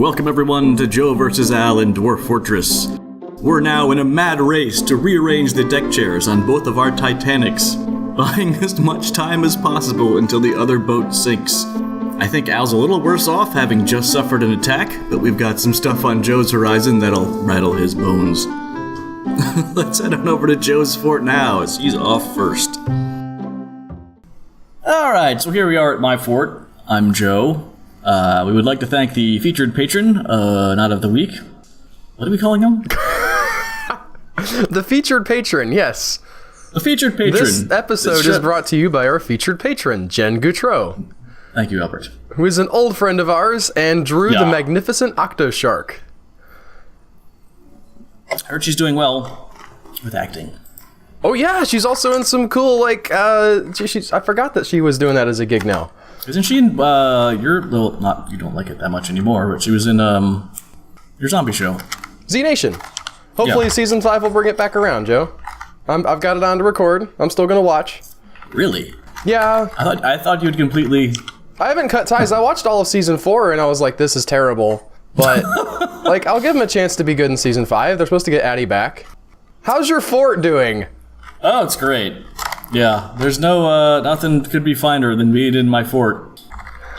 Welcome everyone to Joe vs. Al in Dwarf Fortress. We're now in a mad race to rearrange the deck chairs on both of our Titanics, buying as much time as possible until the other boat sinks. I think Al's a little worse off having just suffered an attack, but we've got some stuff on Joe's horizon that'll rattle his bones. Let's head on over to Joe's fort now, as he's off first. Alright, so here we are at my fort. I'm Joe. We would like to thank the featured patron, not of the week. What are we calling him? The featured patron, yes. The featured patron. This episode is brought to you by our featured patron, Jen Goutreau. Thank you, Albert. Who is an old friend of ours and drew the magnificent Octoshark. I heard she's doing well with acting. Oh yeah, she's also in some cool, I forgot that she was doing that as a gig now. Isn't she in, you don't like it that much anymore, but she was in, your zombie show. Z Nation. Hopefully season 5 will bring it back around, Joe. I've got it on to record. I'm still gonna watch. Really? Yeah. I thought you'd completely... I haven't cut ties. I watched all of season 4 and I was like, this is terrible. But, I'll give them a chance to be good in season 5. They're supposed to get Addie back. How's your fort doing? Oh, it's great. Yeah, there's no, nothing could be finer than being in my fort.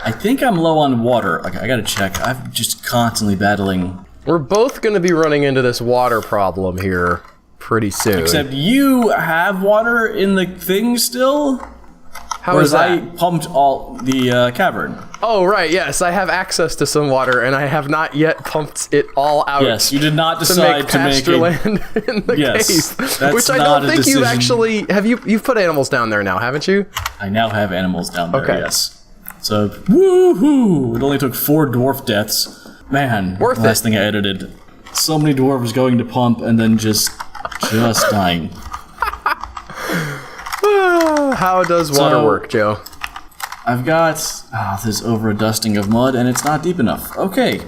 I think I'm low on water. I gotta check. I'm just constantly battling. We're both gonna be running into this water problem here pretty soon. Except you have water in the thing still? How is that? I pumped all the cavern. Oh, right, yes. I have access to some water, and I have not yet pumped it all out. Yes, you did not decide to make land in the cave. Which I don't think you've actually... You've put animals down there now, haven't you? I now have animals down there, yes. So, woohoo! It only took 4 dwarf deaths. Man, worth it. Last thing I edited. So many dwarves going to pump and then just dying. How does water work, Joe? I've got this over a dusting of mud and it's not deep enough. Okay.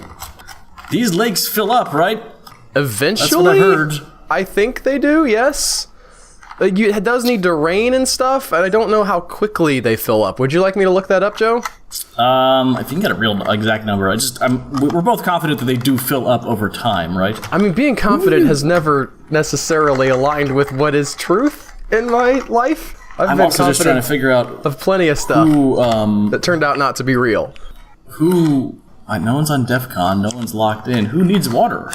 These lakes fill up, right? Eventually? That's what I heard. I think they do, yes. It does need to rain and stuff, and I don't know how quickly they fill up. Would you like me to look that up, Joe? If you can get a real exact number, we're both confident that they do fill up over time, right? I mean, being confident has never necessarily aligned with what is truth in my life. I'm also just trying to figure out of plenty of stuff that turned out not to be real. No one's on DEF CON, no one's locked in. Who needs water?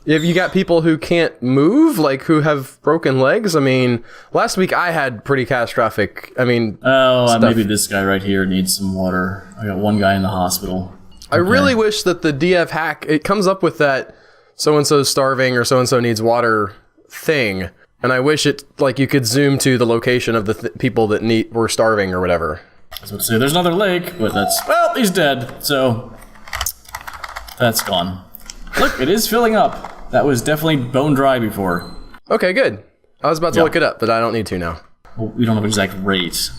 Have you got people who can't move, who have broken legs? I mean, last week I had pretty catastrophic, maybe this guy right here needs some water. I got one guy in the hospital. I really wish that the DF hack, it comes up with that so-and-so's starving or so-and-so needs water thing. And I wish it, you could zoom to the location of the people that were starving or whatever. I was about to say, there's another lake, but he's dead, so that's gone. Look, it is filling up. That was definitely bone dry before. Okay, good. I was about to look it up, but I don't need to now. Well, we don't have an exact rate.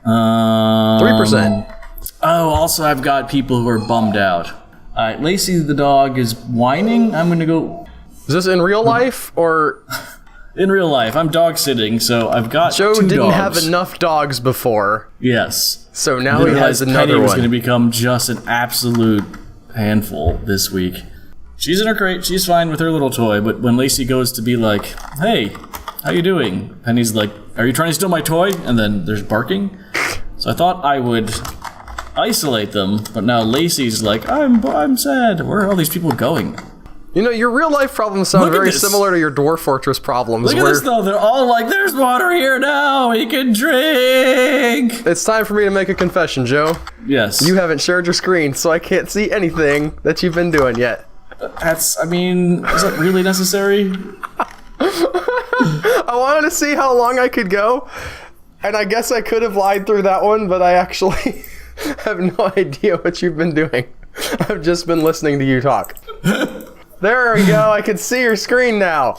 3%. Oh, also I've got people who are bummed out. Alright, Lacey the dog is whining. I'm gonna go... Is this in real life, or... In real life, I'm dog sitting, so I've got Joe 2 dogs. didn't have enough dogs before. Yes. So now he has another Penny one. was going to become just an absolute handful this week. She's in her crate, she's fine with her little toy, but when Lacey goes to be like, hey, how you doing? Penny's like, are you trying to steal my toy? And then there's barking. So I thought I would isolate them, but now Lacey's like, I'm sad. Where are all these people going? You know, your real life problems sound very similar to your Dwarf Fortress problems. Look at this though, they're all like, there's water here now, we can drink! It's time for me to make a confession, Joe. Yes. You haven't shared your screen, so I can't see anything that you've been doing yet. Is that really necessary? I wanted to see how long I could go, and I guess I could have lied through that one, but I actually have no idea what you've been doing. I've just been listening to you talk. There we go, I can see your screen now.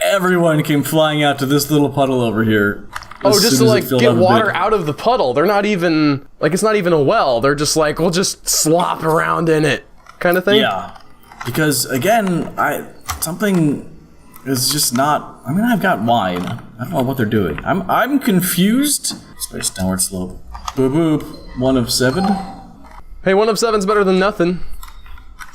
Everyone came flying out to this little puddle over here. Oh, just to get water out of the puddle. They're not even, it's not even a well. They're just we'll just slop around in it kind of thing. Yeah, because again, something is just not, I've got wine. I don't know what they're doing. I'm confused. Space downward slope. Boop boop. 1 of 7. Hey, 1 of 7's better than nothing.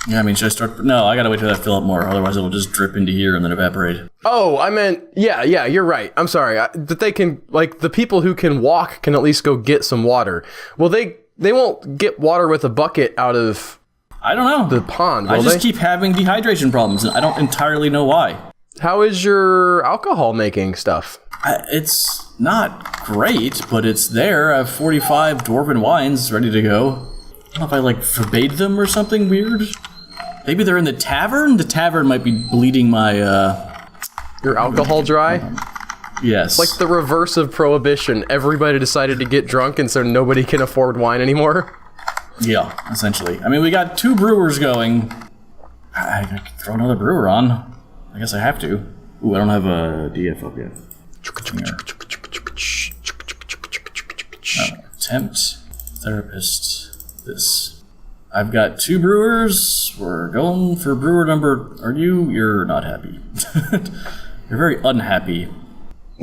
Yeah, I mean, should I start? No, I gotta wait till I fill up more. Otherwise, it'll just drip into here and then evaporate. Oh, I meant, yeah, you're right. I'm sorry. That they can, like, the people who can walk can at least go get some water. Well, they won't get water with a bucket out of I don't know. the pond, will I just they? keep having dehydration problems, and I don't entirely know why. How is your alcohol making stuff? It's not great, but it's there. I have 45 dwarven wines ready to go. I don't know if I, like, forbade them or something weird. Maybe they're in the tavern? The tavern might be bleeding my, Your alcohol dry? Yes. Like the reverse of prohibition. Everybody decided to get drunk, and so nobody can afford wine anymore. Yeah, essentially. I mean, we got 2 brewers going. I could throw another brewer on. I guess I have to. Ooh, I don't have a DF up yet. Tempt, therapist, this. I've got 2 brewers. We're going for brewer number... Are you? You're not happy. You're very unhappy.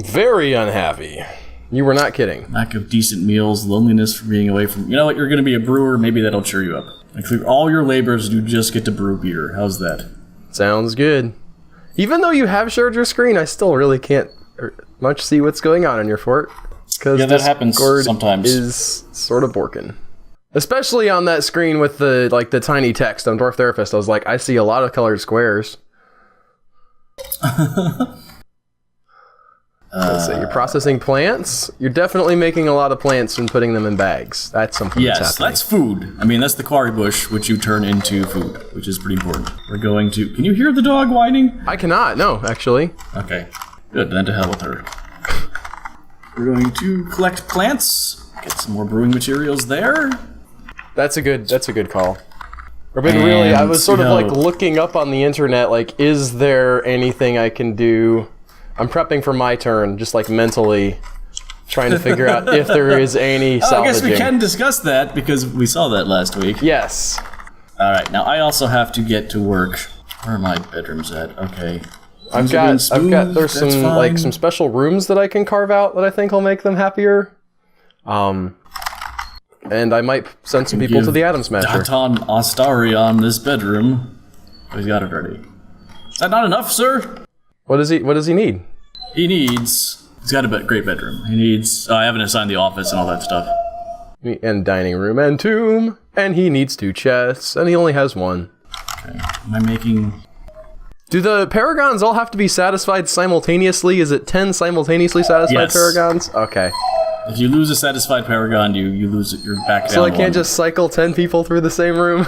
Very unhappy. You were not kidding. Lack of decent meals, loneliness from being away from... You know what? You're going to be a brewer. Maybe that'll cheer you up. Include all your labors, you just get to brew beer. How's that? Sounds good. Even though you have shared your screen, I still really can't much see what's going on in your fort. Because that happens sometimes. Is sort of broken. Especially on that screen with the tiny text on Dwarf Therapist. I was like, I see a lot of colored squares. So you're processing plants? You're definitely making a lot of plants and putting them in bags. That's something that's Yes, happening. that's food. I mean, that's the quarry bush, which you turn into food, which is pretty important. We're going to... Can you hear the dog whining? I cannot, no, actually. Okay, good, then to hell with her. We're going to collect plants, get some more brewing materials there. That's a good call. I've been really, I was sort of like looking up on the internet, like, is there anything I can do? I'm prepping for my turn, just like mentally trying to figure out if there is any salvaging. I guess we can discuss that because we saw that last week. Yes. All right, now I also have to get to work. Where are my bedrooms at? Okay. There's some special rooms that I can carve out that I think will make them happier. And I might send some people to the Atom Smasher. Daton Ostarion this bedroom. Oh, he's got it already. Is that not enough, sir? What does he need? He's got a great bedroom. He needs, I haven't assigned the office and all that stuff. And dining room and tomb. And he needs 2 chests, and he only has 1. Okay, am I making... Do the paragons all have to be satisfied simultaneously? Is it 10 simultaneously satisfied paragons? Okay. If you lose a satisfied paragon, you lose it. You're back down. So I can't just cycle 10 people through the same room?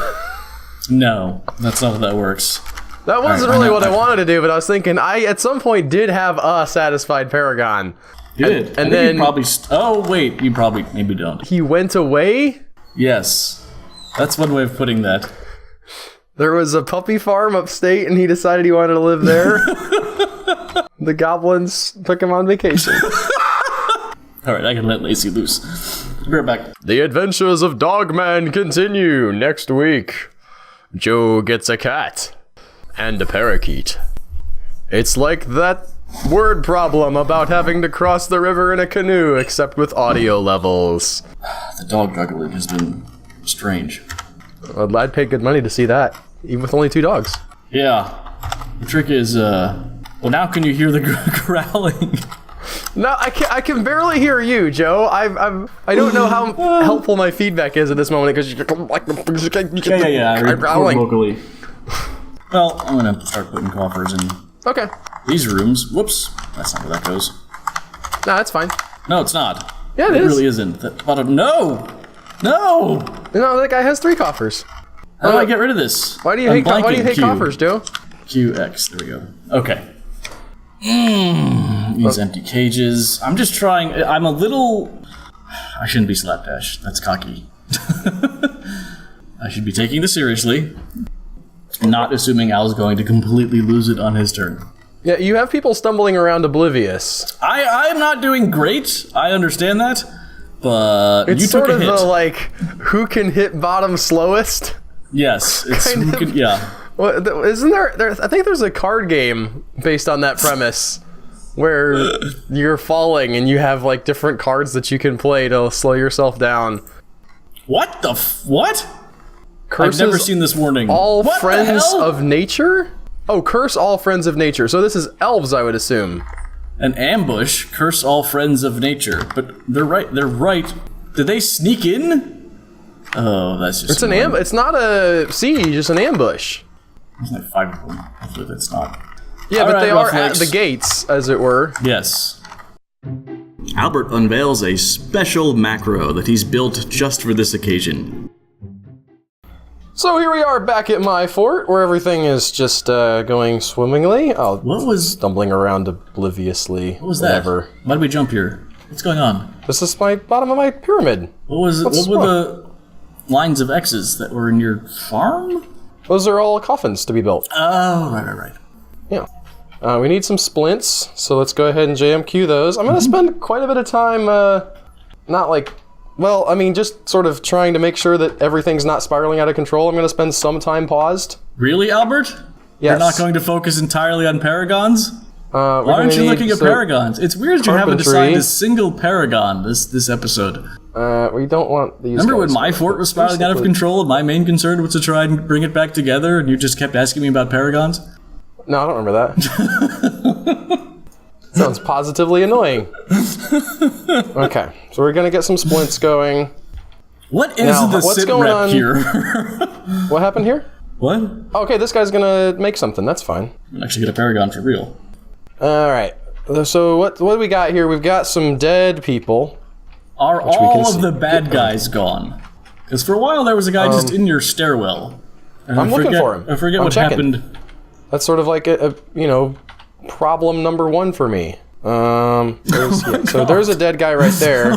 No, that's not how that works. That wasn't really what I wanted to do, but I was thinking I at some point did have a satisfied paragon. You did, and then you probably. Oh wait, you probably maybe don't. He went away. Yes, that's one way of putting that. There was a puppy farm upstate, and he decided he wanted to live there. The goblins took him on vacation. All right, I can let Lacey loose. Be right back. The adventures of Dogman continue next week. Joe gets a cat and a parakeet. It's like that word problem about having to cross the river in a canoe, except with audio levels. The dog juggling has been strange. Well, I'd pay good money to see that, even with only 2 dogs. Yeah. The trick is, well, now can you hear the growling? No, I can barely hear you, Joe. I don't know how helpful my feedback is at this moment because you're like I growling vocally. Well, I'm gonna start putting coffers in these rooms. Whoops, that's not where that goes. No, that's fine. No, it's not. Yeah, it is. It really isn't. No! That guy has 3 coffers. How do I get rid of this? Why do you hate coffers, Joe? QX. There we go. Okay. These empty cages. I'm just trying. I'm a little. I shouldn't be slapdash. That's cocky. I should be taking this seriously. Not assuming Al's going to completely lose it on his turn. Yeah, you have people stumbling around oblivious. I'm not doing great. I understand that. But it's you took a hit. It's sort of the, who can hit bottom slowest? Yes. It's who can, yeah. Well, isn't there? I think there's a card game based on that premise where you're falling and you have different cards that you can play to slow yourself down. What the what? I've never seen this warning. All What the friends hell? of nature? Oh, curse all friends of nature. So this is elves, I would assume. An ambush, curse all friends of nature. But they're right. Did they sneak in? Oh, that's just... It's an ambush. It's not a siege, it's an ambush. There's like 5 of them. Hopefully that's not... Yeah, All but right, they are at Roughlegs. the gates, as it were. Yes. Albert unveils a special macro that he's built just for this occasion. So here we are back at my fort, where everything is just going swimmingly. Oh, What was stumbling around obliviously. What was whatever. that? Why did we jump here? What's going on? This is my bottom of my pyramid. What What's were the lines of X's that were in your farm? Those are all coffins to be built. Oh, right. Yeah. We need some splints, so let's go ahead and JMQ those. I'm going to spend quite a bit of time, not like... Well, I mean, just sort of trying to make sure that everything's not spiraling out of control. I'm going to spend some time paused. Really, Albert? Yes. You're not going to focus entirely on paragons? Why Why aren't you looking at paragons? It's weird you haven't carpentry. assigned a single paragon this episode. We don't want these Remember when guys. my fort was spiraling out of control and my main concern was to try and bring it back together and you just kept asking me about paragons? No, I don't remember that. Sounds positively annoying. Okay, so we're going to get some splints going. What is Now, the what's sit going rep on? here? What happened here? What? Okay, this guy's going to make something. That's fine. I'm actually get a paragon for real. All right. So what do we got here? We've got some dead people. Are we can all of see. the bad guys gone? Because for a while there was a guy just in your stairwell. And I'm looking for him. I forget I'm what checking. happened. That's sort of like a problem number one for me. So there's a dead guy right there.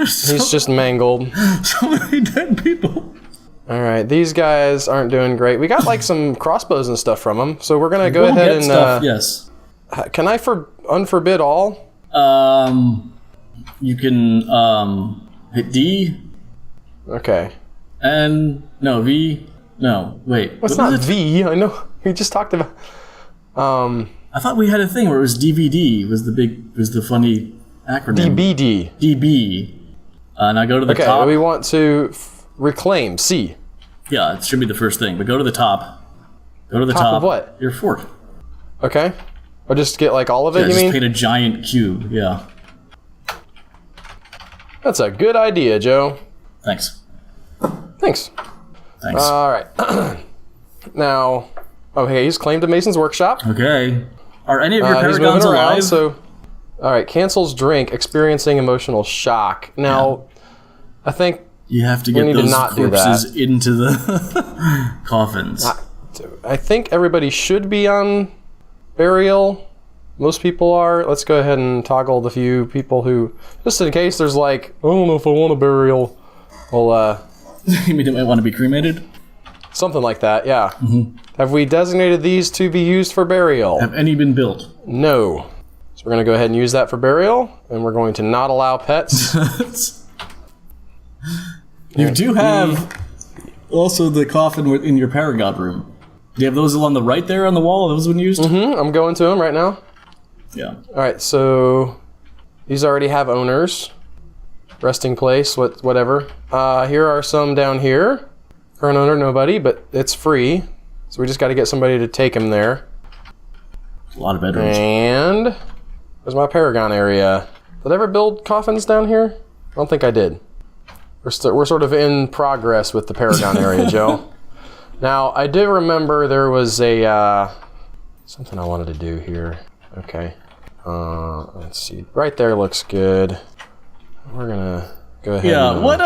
He's just mangled. So many dead people. All right, these guys aren't doing great. We got like some crossbows and stuff from them, so we're gonna go We'll ahead get and. stuff, yes. Can I unforbid all? You can hit D Okay. and no V. No, wait. Well, it's what not was it? V. I know we just talked about. I thought we had a thing where it was DVD was the funny acronym. DBD. DB. Now go to the Okay, top. we want to reclaim C. Yeah, it should be the first thing. But go to the top. Go to the Top top. of what? Your fort. Okay. Or just get like all of it. Yeah, you just mean? paint a giant cube. Yeah. That's a good idea, Joe. Thanks. Thanks. Thanks. All right. Now, okay, he's claimed a Mason's workshop. Okay. Are any of your He's moving paragons around, alive? so. All right, cancels drink, experiencing emotional shock. Now, I think you have to get need to those not do corpses into the coffins. I think everybody should be on burial. Most people are. Let's go ahead and toggle the few people who, just in case there's like, I don't know if I want a burial. Well, You mean it might want to be cremated? something like that, yeah. Have we designated these to be used for burial? Have any been built? No. So we're going to go ahead and use that for burial, and we're going to not allow pets. You do have also the coffin in your paragon room. Do you have those along the right there on the wall? Those been used? I'm going to them right now. Yeah. All right, so these already have owners. Resting place, whatever. Here are some down here. Current owner, nobody, but it's free. So we just got to get somebody to take him there. A lot of bedrooms. And there's my Paragon area. Did I ever build coffins down here? I don't think I did. We're sort of in progress with the Paragon area, Joe. Now, I did remember there was a something I wanted to do here. Okay. Let's see. Right there looks good. We're gonna go ahead. Yeah, and, what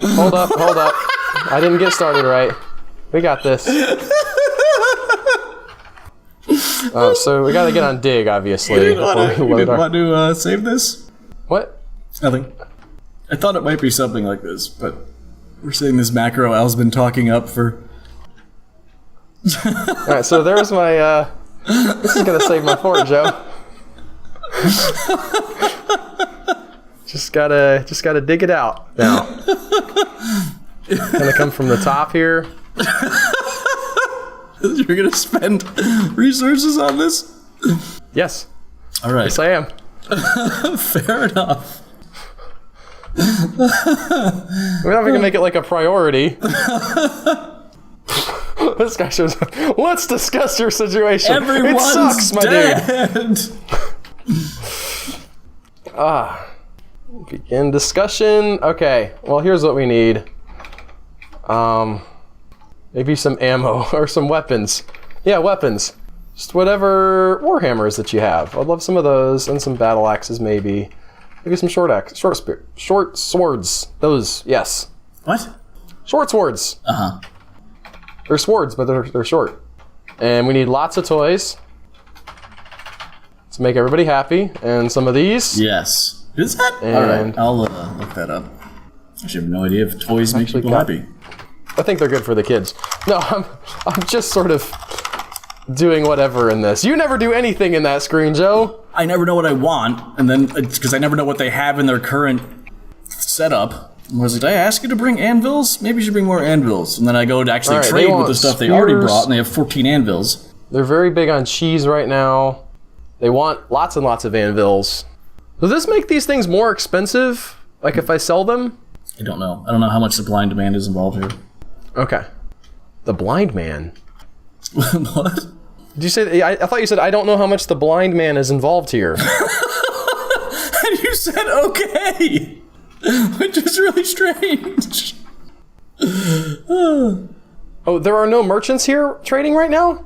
hold up. I didn't get started right. We got this. So we gotta get on dig, obviously. You didn't want to save this? What? Nothing. I thought it might be something like this, but we're saying this macro Al's been talking up for... Alright, so there's my, this is gonna save my fort, Joe. Just gotta dig it out now. Gonna come from the top here. You're gonna spend resources on this? Yes. Alright. Yes, I am. Fair enough. We're not gonna make it like a priority. This guy shows up. Let's discuss your situation. Everyone's it sucks, my dead. Dude. Begin discussion. Okay, well, here's what we need. Maybe some ammo or some weapons. Yeah, weapons. Just whatever warhammers that you have. I'd love some of those and some battle axes, maybe. Maybe some short swords. Those, yes. What? Short swords. Uh-huh. They're swords, but they're short. And we need lots of toys to make everybody happy. And some of these. Yes. Is that? And alright, I'll look that up. I have no idea if toys make people happy. I think they're good for the kids. No, I'm just sort of doing whatever in this. You never do anything in that screen, Joe. I never know what I want, and then because I never know what they have in their current setup. I was like, did I ask you to bring anvils? Maybe you should bring more anvils. And then I go to actually trade with the stuff they already brought, and they have 14 anvils. They're very big on cheese right now. They want lots and lots of anvils. Does this make these things more expensive? Like if I sell them? I don't know. I don't know how much supply and demand is involved here. Okay. The blind man. What? Did you say? I thought you said I don't know how much the blind man is involved here. And you said okay, which is really strange. Oh, there are no merchants here trading right now?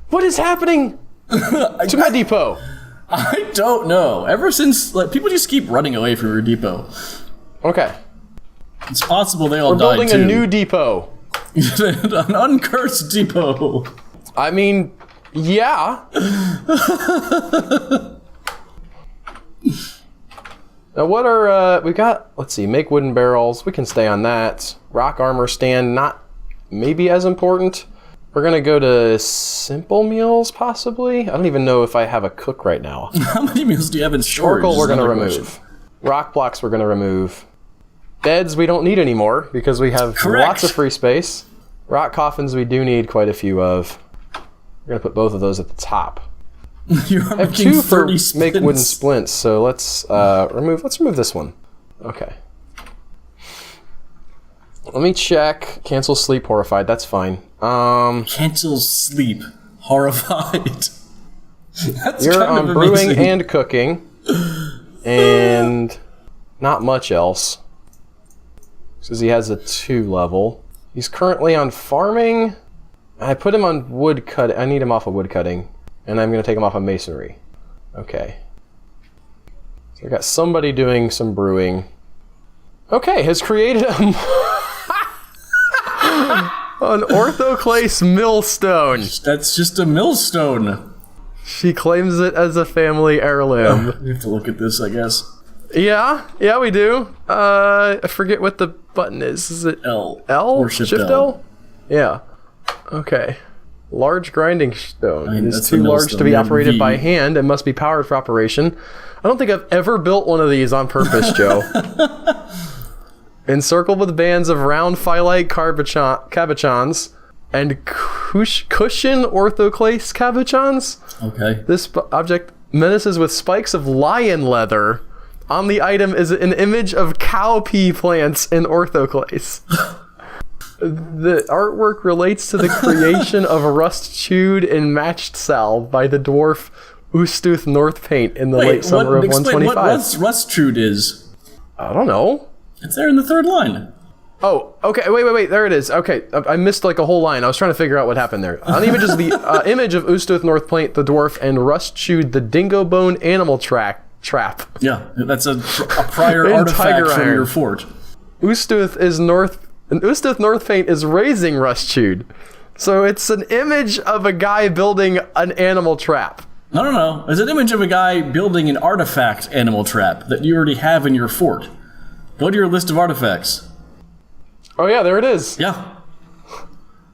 What is happening to my depot? I don't know. Ever since people just keep running away from your depot. Okay. It's possible they all We're died building too. a new depot. An uncursed depot. I mean, yeah. Now what are, we got, let's see, make wooden barrels. We can stay on that. Rock armor stand, not maybe as important. We're gonna go to simple meals, possibly. I don't even know if I have a cook right now. How many meals do you have in storage? Charcoal we're gonna remove. Rock blocks we're gonna remove. Beds we don't need anymore because we have lots of free space. Rock coffins we do need quite a few of. We're gonna put both of those at the top. You are I have making 2 for 30 splints. make wooden splints, so let's remove this one. Okay. Let me check. Cancel sleep horrified, that's fine. Cancel sleep horrified. That's You're kind on of brewing amazing. and cooking. And not much else. Because he has a 2 level. He's currently on farming. I put him on wood cut. I need him off of wood cutting. And I'm going to take him off of masonry. Okay. So I got somebody doing some brewing. Okay, has created an orthoclase millstone. That's just a millstone. She claims it as a family heirloom. You have to look at this, I guess. Yeah, we do. I forget what the button is. Is it L? L? Or Shift L? Yeah. Okay. Large grinding stone. I mean, it is that's too the large millstone. to be You have operated V. by hand and must be powered for operation. I don't think I've ever built one of these on purpose, Joe. Encircled with bands of round phyllite cabochons and cushion orthoclase cabochons. Okay. This object menaces with spikes of lion leather. On the item is an image of cowpea plants in orthoclase. The artwork relates to the creation of a rust-chewed and matched salve by the dwarf Ustuth North Paint in the late summer of explain 125. what rust-chewed is. I don't know. It's there in the third line. Oh, okay. Wait. There it is. Okay, I missed like a whole line. I was trying to figure out what happened there. On the image is the image of Ustuth North Paint, the dwarf, and rust-chewed the dingo bone animal trap. Yeah, that's a prior In artifact tiger from iron. your fort. Ustuth North Paint is raising rust-chewed. So it's an image of a guy building an animal trap. No. It's an image of a guy building an artifact animal trap that you already have in your fort. Go to your list of artifacts. Oh yeah, there it is. Yeah.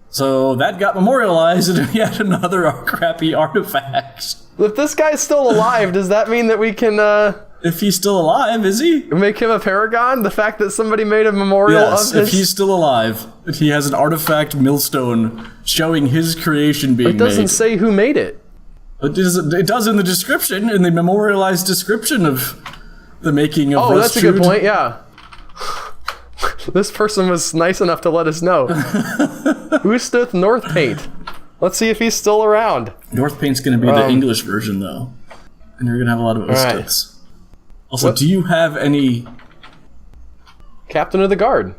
So that got memorialized into yet another crappy artifact. If this guy's still alive, does that mean that we can If he's still alive, is he? make him a paragon? The fact that somebody made a memorial Yes, of his... if he's still alive, he has an artifact millstone showing his creation being It doesn't made. say who made it. It does in the description, in the memorialized description of the making of Oh, that's a good Rust-chewed. point, yeah. This person was nice enough to let us know. Ustath North Paint. Let's see if he's still around. North Paint's going to be the English version, though. And you're going to have a lot of Ustaths. Also, do you have any... Captain of the Guard.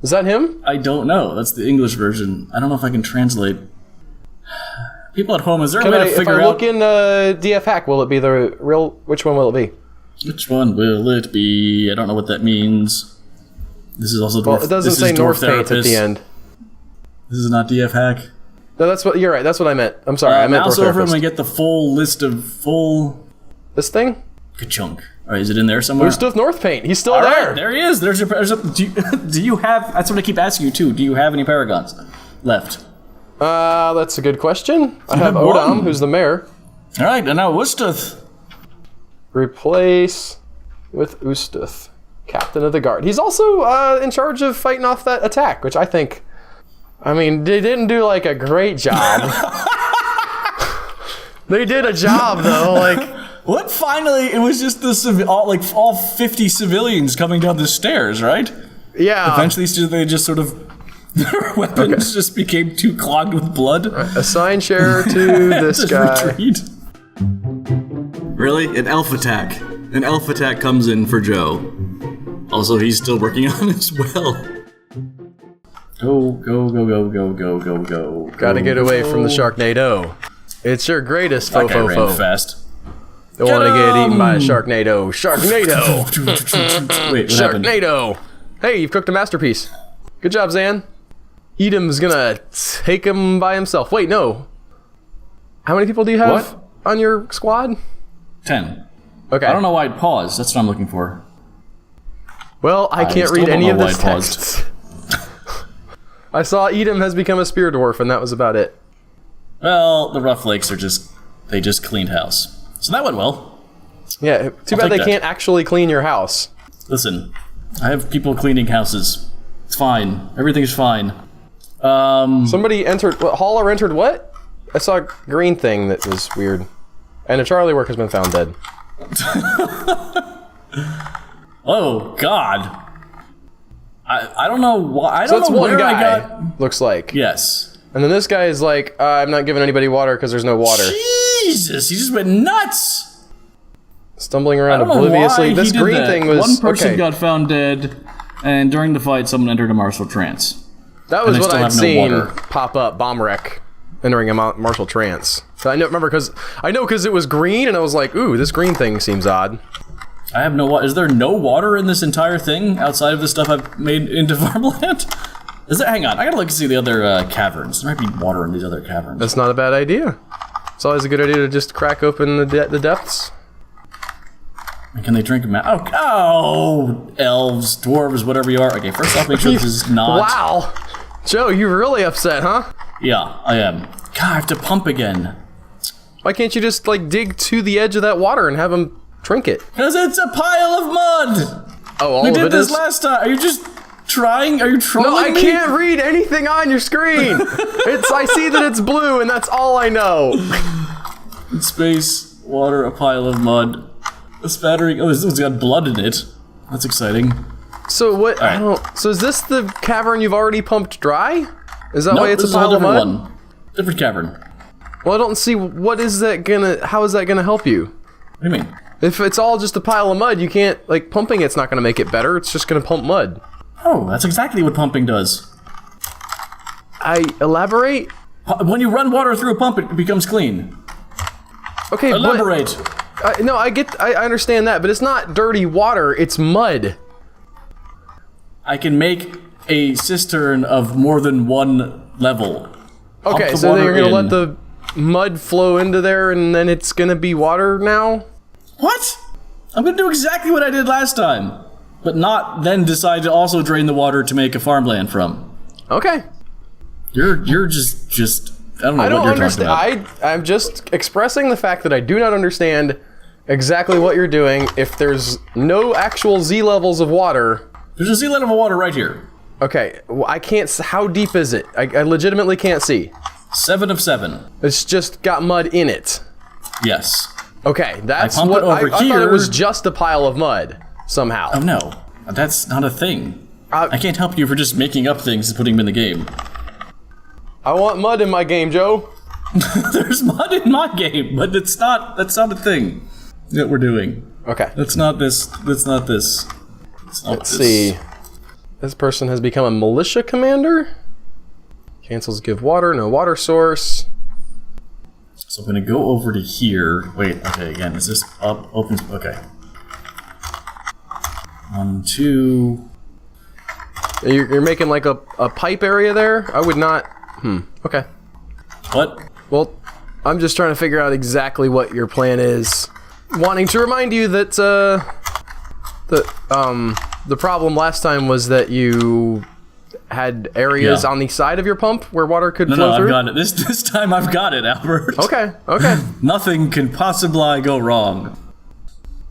Is that him? I don't know. That's the English version. I don't know if I can translate. People at home, is there a way to figure out... If I look in DF Hack, will it be the real... Which one will it be? Which one will it be? I don't know what that means. This is also Dwarf... Well, it doesn't say North Paint at the end. This is not DF Hack. No, that's what... You're right. That's what I meant. I'm sorry. I meant mouse Dwarf over Therapist. and we get the full list of full... This thing? Ka-chunk. All right, is it in there somewhere? Ustath North Paint. He's still All there. Right, there he is. There's your... do you have... That's what I keep asking you, too. Do you have any Paragons left? That's a good question. I have have one. Odam, who's the mayor. All right, and now Ustath. Replace with Ustath, Captain of the Guard. He's also in charge of fighting off that attack, which I think... I mean, they didn't do, like, a great job. They did a job, though, like... What? Finally, it was just the all 50 civilians coming down the stairs, right? Yeah. Eventually, they just sort of their weapons just became too clogged with blood. Assign share to this guy. Retreat. Really? An elf attack. An elf attack comes in for Joe. Also, he's still working on it as well. Go. Gotta get away from the Sharknado. It's your greatest That guy fo-fo-fo. ran fast. Don't want to get eaten by a Sharknado. Sharknado! Wait, what happened? Sharknado! Hey, you've cooked a masterpiece. Good job, Zan. Edam's gonna take him by himself. Wait, no. How many people do you have on your squad? 10. Okay. I don't know why it paused. That's what I'm looking for. Well, I can't still read don't any know of why this it paused. text. I saw Edam has become a spear dwarf, and that was about it. Well, the Rough Lakes are they just cleaned house. So that went well. Yeah, too bad they can't actually clean your house. Listen, I have people cleaning houses. It's fine. Everything's fine. Somebody entered... Haller entered what? I saw a green thing that was weird. And a Charlie work has been found dead. Oh, God. I don't know why. I So don't that's know one where guy, I got... looks like. Yes. And then this guy is like, I'm not giving anybody water because there's no water. Jesus, he just went nuts. Stumbling around I don't know obliviously. why This he did green that. thing was... One person okay. got found dead, and during the fight, someone entered a martial trance. That was and they what still I'd have no seen water. pop up, bomb wreck, entering a martial trance. So I know, remember, because it was green, and I was like, ooh, this green thing seems odd. I have no water. Is there no water in this entire thing outside of the stuff I've made into farmland? Is there? Hang on, I gotta look and see the other caverns. There might be water in these other caverns. That's not a bad idea. It's always a good idea to just crack open the depths. Can they drink them? Oh, elves, dwarves, whatever you are. Okay, first off, make sure this is not. Wow, Joe, you're really upset, huh? Yeah, I am. God, I have to pump again. Why can't you just like dig to the edge of that water and have them drink it? Because it's a pile of mud. Oh, all We of did it this is? last time. Are you just trying? Are you trolling No, I me? can't read anything on your screen. I see that it's blue, and that's all I know. In space, water, a pile of mud, a spattering. Oh, this one's got blood in it. That's exciting. So what? All right. I don't. So is this the cavern you've already pumped dry? Is that Nope, why it's this a is pile whole of different mud? one. Different cavern. Well, I don't see what is that gonna. How is that gonna help you? What do you mean? If it's all just a pile of mud, you can't like pumping. It's not gonna make it better. It's just gonna pump mud. Oh, that's exactly what pumping does. I elaborate. When you run water through a pump, it becomes clean. Okay, Elaborate. no, I understand that, but it's not dirty water. It's mud. I can make a cistern of more than one level. Pump Okay, the so then water you're gonna in. let the mud flow into there, and then it's gonna be water now. What? I'm gonna do exactly what I did last time, but not then decide to also drain the water to make a farmland from. Okay. You're just I don't know I what don't you're understand. talking about. I'm just expressing the fact that I do not understand exactly what you're doing. If there's no actual Z levels of water, There's a sea level of water right here. okay, well, I can't. How deep is it? I legitimately can't see. 7 of 7. It's just got mud in it. Yes. Okay, that's pump what it over I thought here. it was just a pile of mud somehow. Oh no, that's not a thing. I can't help you for just making up things and putting them in the game. I want mud in my game, Joe. There's mud in my game, but that's not a thing that we're doing. Okay. That's not this. That's not this. Let's see. This person has become a militia commander. Cancels give water, no water source. So I'm gonna go over to here. Wait, okay, again, is this up? Opens, okay. 1, 2. You're making like a pipe area there? I would not. Okay. What? Well, I'm just trying to figure out exactly what your plan is. Wanting to remind you that the problem last time was that you had areas on the side of your pump where water could flow through. No, I've got it. This time I've got it, Albert. Okay. Nothing can possibly go wrong.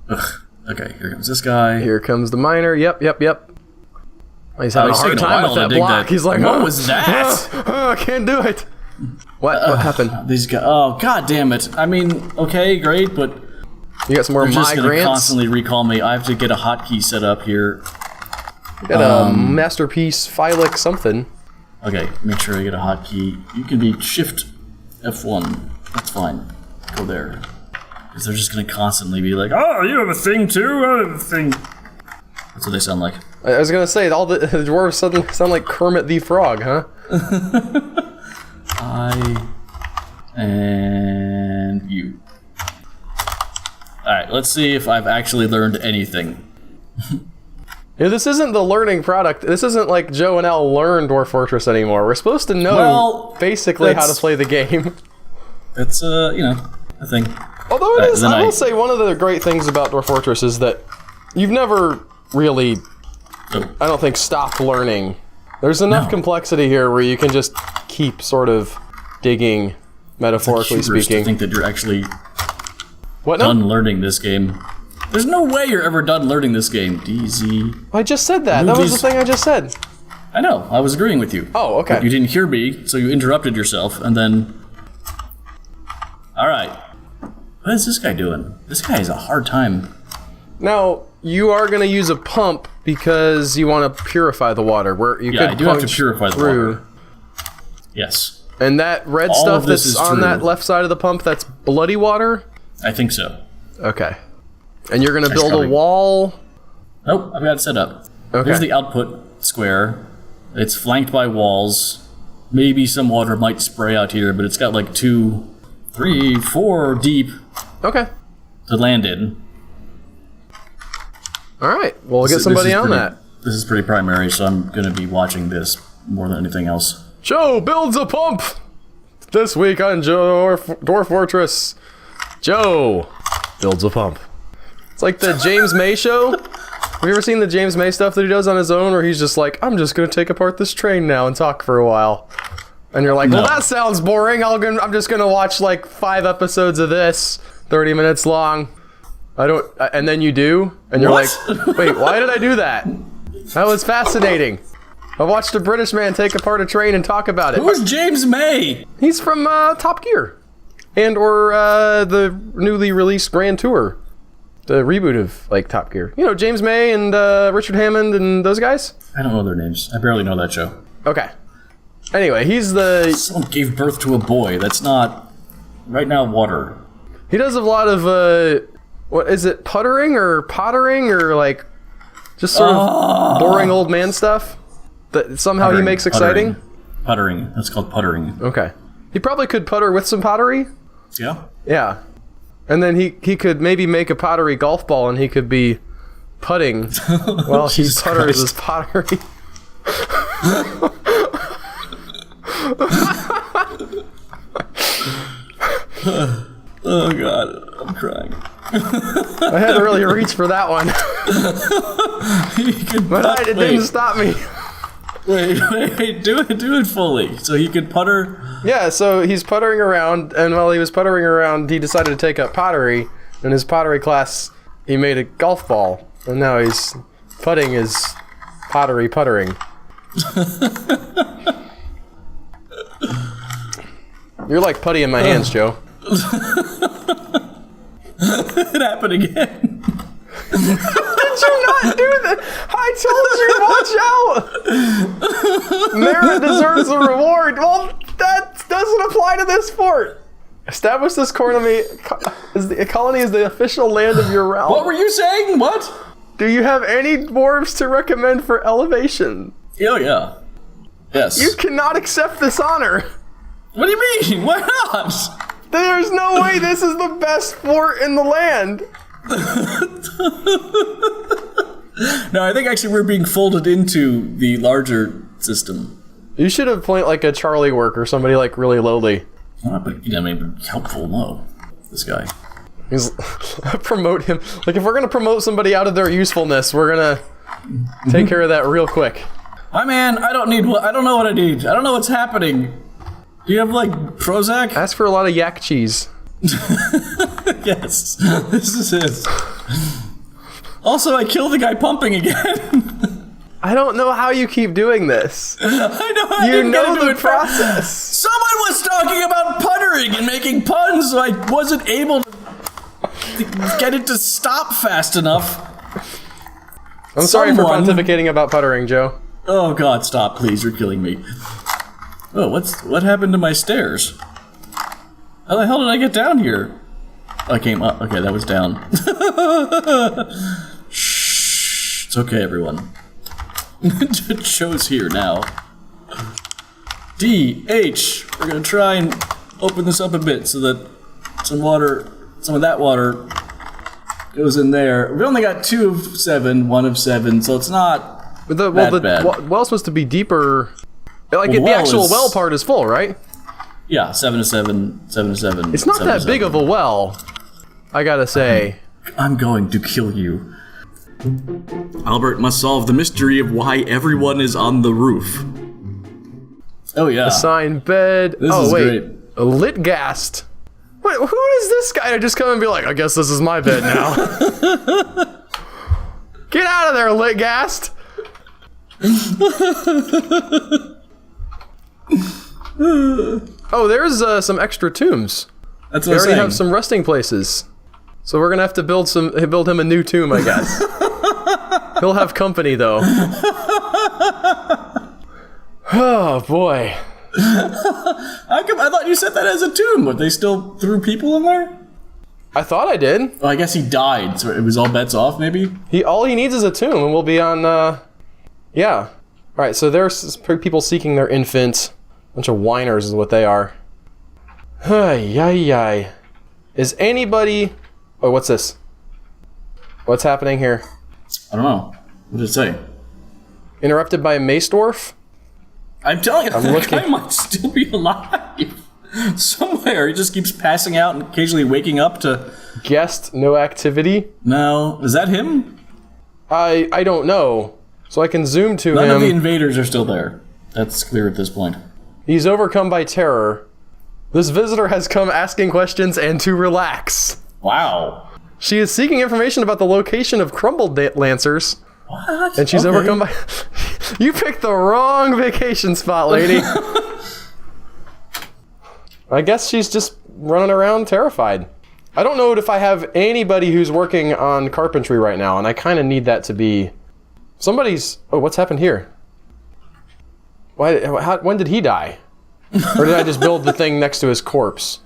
Ugh. Okay, here comes this guy. Here comes the miner. Yep. He's having a hard time with that block. He's like, what was that? I can't do it. What happened? These guys. Oh, god damn it. I mean, okay, great, but you got some more they're just gonna migrants? constantly recall me. I have to get a hotkey set up here. Got a masterpiece, Phylic something. Okay, make sure I get a hotkey. You can be Shift F1. That's fine. Go there. Because they're just gonna constantly be like, oh, you have a thing too? I have a thing. That's what they sound like. I was gonna say, all the dwarves suddenly sound like Kermit the Frog, huh? And you. Alright, let's see if I've actually learned anything. Yeah, this isn't the learning product. This isn't like Joe and Al learn Dwarf Fortress anymore. We're supposed to know basically how to play the game. That's, a thing. Although it is, I will say, one of the great things about Dwarf Fortress is that you've never really, I don't think, stopped learning. There's enough complexity here where you can just keep sort of digging, metaphorically speaking. To think that you're actually done learning this game. There's no way you're ever done learning this game, DZ. I just said that. That was the thing I just said. I know. I was agreeing with you. Oh, okay. But you didn't hear me, so you interrupted yourself, and then... Alright. What is this guy doing? This guy has a hard time. Now, you are going to use a pump because you want to purify the water. Where you could I do have to purify the water. Yes. And that red stuff that's on that left side of the pump, that's bloody water? I think so. Okay. And you're going to build a wall? Nope, I've got it set up. Okay. There's the output square. It's flanked by walls. Maybe some water might spray out here, but it's got like 2, 3, 4 deep. Okay. To land in. Alright, well, we'll get somebody on that. This is pretty primary, so I'm going to be watching this more than anything else. Joe builds a pump! This week on Dwarf Fortress, Joe builds a pump. It's like the James May show. Have you ever seen the James May stuff that he does on his own where he's just like, I'm just going to take apart this train now and talk for a while. And you're like, well, that sounds boring. I'm just going to watch like 5 episodes of this, 30 minutes long. And then you do, and you're like, wait, why did I do that? That was fascinating. I watched a British man take apart a train and talk about it. Who's James May? He's from Top Gear. Or the newly released Grand Tour. The reboot of, like, Top Gear. You know, James May and Richard Hammond and those guys? I don't know their names. I barely know that show. Okay. Anyway, he's the... Someone gave birth to a boy. That's not... Right now, water. He does a lot of, what is it, puttering or pottering or, like, just sort of boring old man stuff that somehow he makes exciting? Puttering. That's called puttering. Okay. He probably could putter with some pottery. Yeah? Yeah. And then he could maybe make a pottery golf ball and he could be putting while he putters his pottery. Oh god, I'm crying. I had to really reach for that one. But it didn't stop me. Wait, do it fully. So he could putter? Yeah, so he's puttering around, and while he was puttering around, he decided to take up pottery. In his pottery class, he made a golf ball, and now he's putting his puttering. You're like putty in my hands, Joe. It happened again. did you not do that? I told you, watch out. Merit deserves a reward. Well, that doesn't apply to this fort. Establish this colony is the official land of your realm. What were you saying? What? Do you have any dwarves to recommend for elevation? Oh, yeah. Yes. You cannot accept this honor. What do you mean? Why not? There's no way this is the best fort in the land. No, I think actually we're being folded into the larger system. You should have played like a Charlie work or somebody like really lowly. But, maybe helpful, no. This guy. He's promote him. Like if we're gonna promote somebody out of their usefulness, we're gonna take care of that real quick. My man, I don't know what I need. I don't know what's happening. Do you have like Prozac? Ask for a lot of yak cheese. Yes, this is it. Also, I killed the guy pumping again. I don't know how you keep doing this. I know. You know the process. Someone was talking about puttering and making puns, so I wasn't able to get it to stop fast enough. I'm sorry for pontificating about puttering, Joe. Oh God, stop, please! You're killing me. Oh, what happened to my stairs? How the hell did I get down here? Oh, I came up. Okay, that was down. Shh. It's okay, everyone. It shows here now. D, H. We're gonna try and open this up a bit so that some of that water goes in there. We only got 2 of 7, 1 of 7, so it's not bad. Well's supposed to be deeper. Like the actual well part is full, right? Yeah, 7 to 7, 7 to 7. It's not that big of a well, I gotta say. I'm going to kill you. Albert must solve the mystery of why everyone is on the roof. Oh yeah. Assigned bed. This is great. A lit ghast. Wait, who is this guy to just come and be like, I guess this is my bed now? Get out of there, lit ghast. Oh, there's some extra tombs. That's what they already have some resting places. So we're gonna have to build him a new tomb, I guess. He'll have company though. Oh boy. How come I thought you said that as a tomb, but they still threw people in there? I thought I did. Well, I guess he died, so it was all bets off, maybe? All he needs is a tomb, and we'll be on, yeah. Alright, so there's people seeking their infant. Bunch of whiners is what they are. Ay. Is anybody... Oh, what's this? What's happening here? I don't know. What did it say? Interrupted by a mace dwarf? I'm telling you, that guy might still be alive. Somewhere. He just keeps passing out and occasionally waking up to... Guest, no activity? No. Is that him? I don't know. So I can zoom to him. None of the invaders are still there. That's clear at this point. He's overcome by terror. This visitor has come asking questions and to relax. Wow. She is seeking information about the location of crumbled lancers. What? And she's overcome by... You picked the wrong vacation spot, lady. I guess she's just running around terrified. I don't know if I have anybody who's working on carpentry right now, and I kind of need that to be... Somebody's... Oh, what's happened here? When did he die? Or did I just build the thing next to his corpse?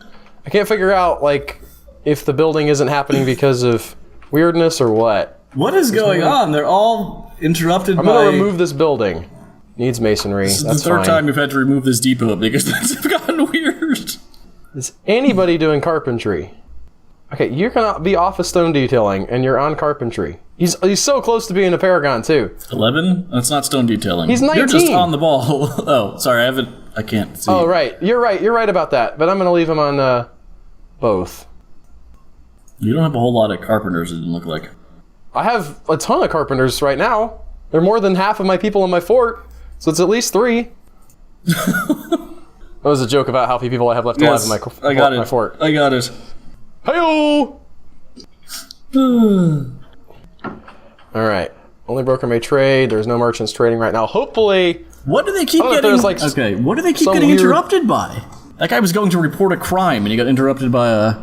I can't figure out, like, if the building isn't happening because of weirdness or what. What is going on? They're all interrupted by... I'm gonna remove this building. Needs masonry. This is That's the third fine. time you've had to remove this depot because things have gotten weird. Is anybody doing carpentry? Okay, you're gonna be off of stone detailing, and you're on carpentry. He's so close to being a paragon, too. 11? That's not stone detailing. He's 19. You're just on the ball. Oh, sorry, I can't see. Oh, right. You're right about that. But I'm gonna leave him on, both. You don't have a whole lot of carpenters, it didn't look like. I have a ton of carpenters right now. They're more than half of my people in my fort, so it's at least 3. That was a joke about how few people I have left alive in my fort. I got it. Hey-o! Alright. Only broker may trade. There's no merchants trading right now. Hopefully... What do they keep getting... Like what do they keep getting interrupted by? That guy was going to report a crime and he got interrupted by a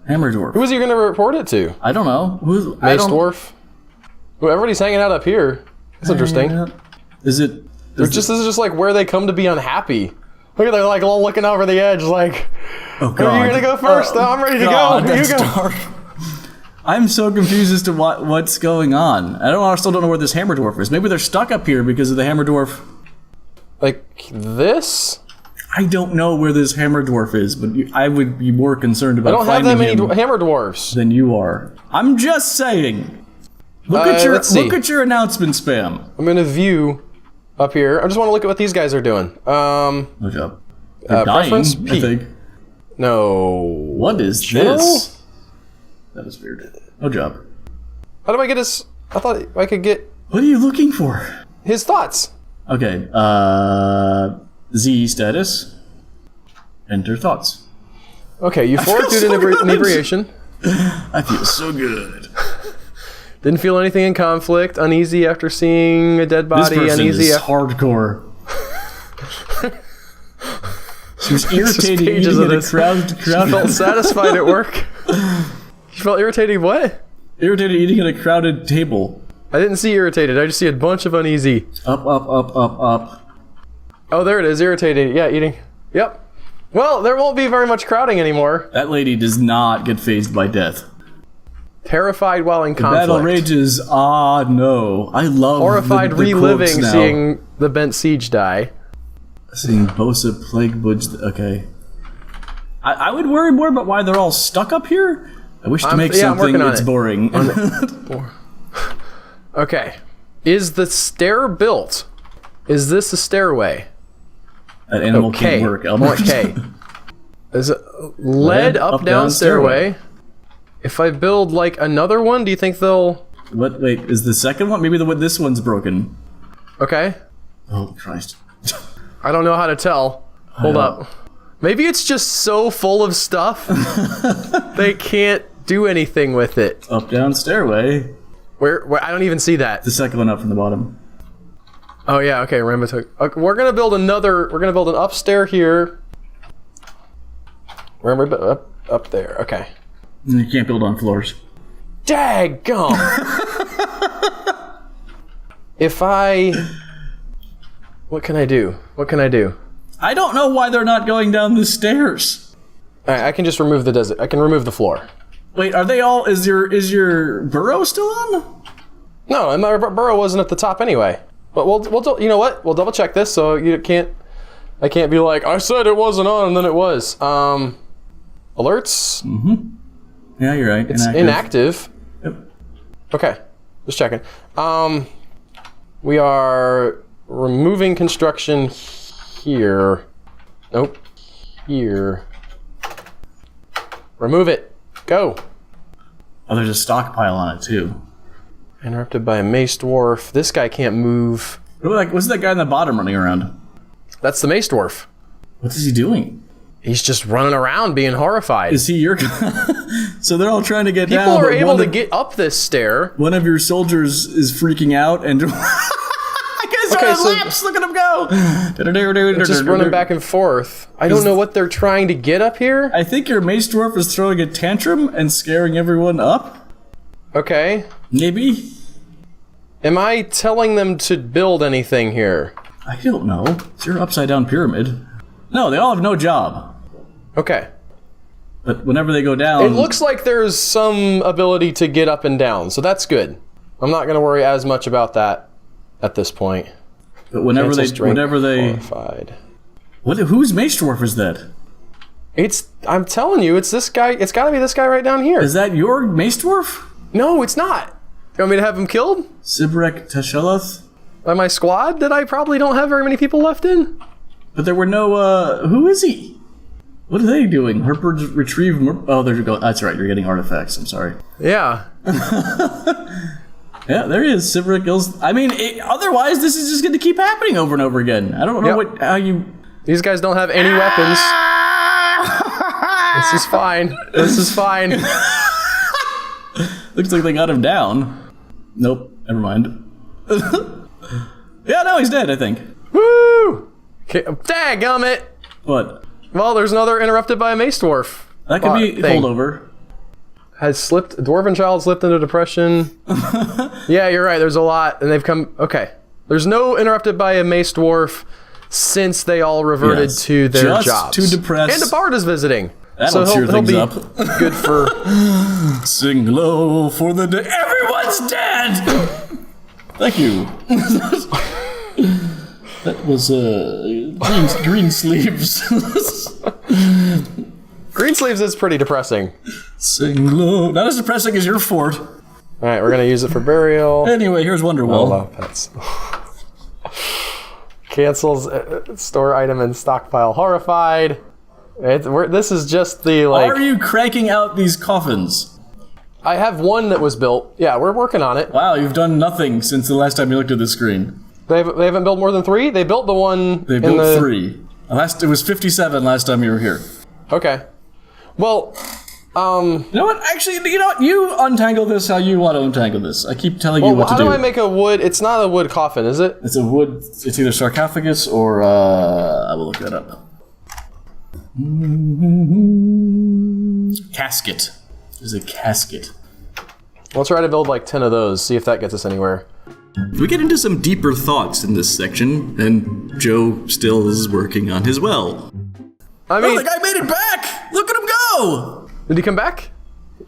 hammer dwarf. Who was he going to report it to? I don't know. Mace dwarf? Well, everybody's hanging out up here. That's interesting. Is it? This is just like where they come to be unhappy. Look at they're like all looking over the edge, like, oh god, are you gonna go first? I'm ready to go. That's You go. dark. I'm so confused as to what's going on. I still don't know where this hammer dwarf is. Maybe they're stuck up here because of the hammer dwarf. Like this? I don't know where this hammer dwarf is, but I would be more concerned about I don't have that finding many him hammer dwarfs. than you are. I'm just saying. Look at your announcement spam. I'm gonna view up here. I just want to look at what these guys are doing. Good job. They're dying, preference I P. think. No. What is General? this? That was weird. No job. How do I get his? I thought I could get What are you looking for? his thoughts. Okay. Z status. Enter thoughts. Okay, euphoric due to so good. inebriation. I feel so good. Didn't feel anything in conflict. Uneasy after seeing a dead body. This person Uneasy. is hardcore. She was irritated pages eating of in a this. crowded. She felt satisfied at work. She felt irritated. What? Irritated eating at a crowded table. I didn't see irritated. I just see a bunch of uneasy. Up, up, up, up, up. Oh, there it is. Irritated. Yeah, eating. Yep. Well, there won't be very much crowding anymore. That lady does not get phased by death. Terrified while in conflict. Battle rages. Ah, no. I love Horrified the reliving quotes now. seeing the Bent Siege die. Seeing Bosa Plague Budge. Okay. I would worry more about why they're all stuck up here. I wish to make I'm something working on that's it. boring. Okay. Is the stair built? Is this a stairway? That animal Okay. can't work, Albert. Okay. Is it lead up down stairway? If I build like another one, do you think they'll? What? Wait, is the second one? Maybe this one's broken. Okay. Oh Christ! I don't know how to tell. Hold up. Maybe it's just so full of stuff they can't do anything with it. Up down stairway. Where I don't even see that. The second one up from the bottom. Oh yeah. Okay. Rambo took. Okay, we're gonna build another. We're gonna build an upstair here. Remember up there. Okay. You can't build on floors. Daggum! If I... What can I do? What can I do? I don't know why they're not going down the stairs. Alright, I can just remove the desert. I can remove the floor. Wait, are they all? Is your burrow still on? No, and my burrow wasn't at the top anyway. But we'll you know what? We'll double check this so you can't... I can't be like, I said it wasn't on and then it was. Alerts? Mm-hmm. Yeah, you're right. It's inactive. Yep. Okay, just checking. We are removing construction here. Nope. Here. Remove it. Go. Oh, there's a stockpile on it too. Interrupted by a mace dwarf. This guy can't move. What's that guy in the bottom running around? That's the mace dwarf. What is he doing? He's just running around being horrified. Is he your? So they're all trying to get People down. are able to get up this stair. One of your soldiers is freaking out and. I guess Okay, so- laps. Look at him go. Just running back and forth. I don't know what they're trying to get up here. I think your mace dwarf is throwing a tantrum and scaring everyone up. Okay. Maybe. Am I telling them to build anything here? I don't know. It's your upside down pyramid. No, they all have no job. Okay. But whenever they go down, It looks like there's some ability to get up and down, so that's good. I'm not going to worry as much about that at this point. But whenever Cancel they, strength, horrified. horrified. Whose mace dwarf is that? I'm telling you, it's this guy. It's got to be this guy right down here. Is that your mace dwarf? No, it's not. You want me to have him killed Sibrek Tasheloth? by my squad that I probably don't have very many people left in? But there were no, who is he? What are they doing? Herpers retrieve, oh, there you go. That's right, you're getting artifacts, I'm sorry. Yeah. Yeah, there he is, Sibrek Gills. I mean, otherwise this is just going to keep happening over and over again. I don't know how you... These guys don't have any weapons. This is fine. This is fine. Looks like they got him down. Nope, never mind. Yeah, no, he's dead, I think. Woo! Okay, dagummit! What? Well, there's another interrupted by a mace dwarf. That could be thing. holdover. has slipped. Dwarven child slipped into depression. Yeah, you're right. There's a lot, and they've come. Okay, there's no interrupted by a mace dwarf since they all reverted to their jobs. Too depressed. And a bard is visiting. That'll cheer he'll things be up. Good for. Sing low for the day. Everyone's dead. Thank you. That was green sleeves. Green sleeves is pretty depressing. Sing low. Not as depressing as your fort. All right, we're gonna use it for burial. Anyway, here's Wonderwall. Allow pets. Cancels store item and stockpile. Horrified. This is just the Are you cranking out these coffins? I have one that was built. Yeah, we're working on it. Wow, you've done nothing since the last time you looked at the screen. They haven't built more than 3? They built the one. They built 3. It was 57 last time you were here. Okay. Well, You know what? Actually, you know what? You untangle this how you want to untangle this. I keep telling you what to do. How do I make a wood? It's not a wood coffin, is it? It's a wood. It's either sarcophagus or I will look that up. Casket. There's a casket. We'll try to build like 10 of those. See if that gets us anywhere. We get into some deeper thoughts in this section, and Joe still is working on his well. I mean, the guy made it back! Look at him go! Did he come back?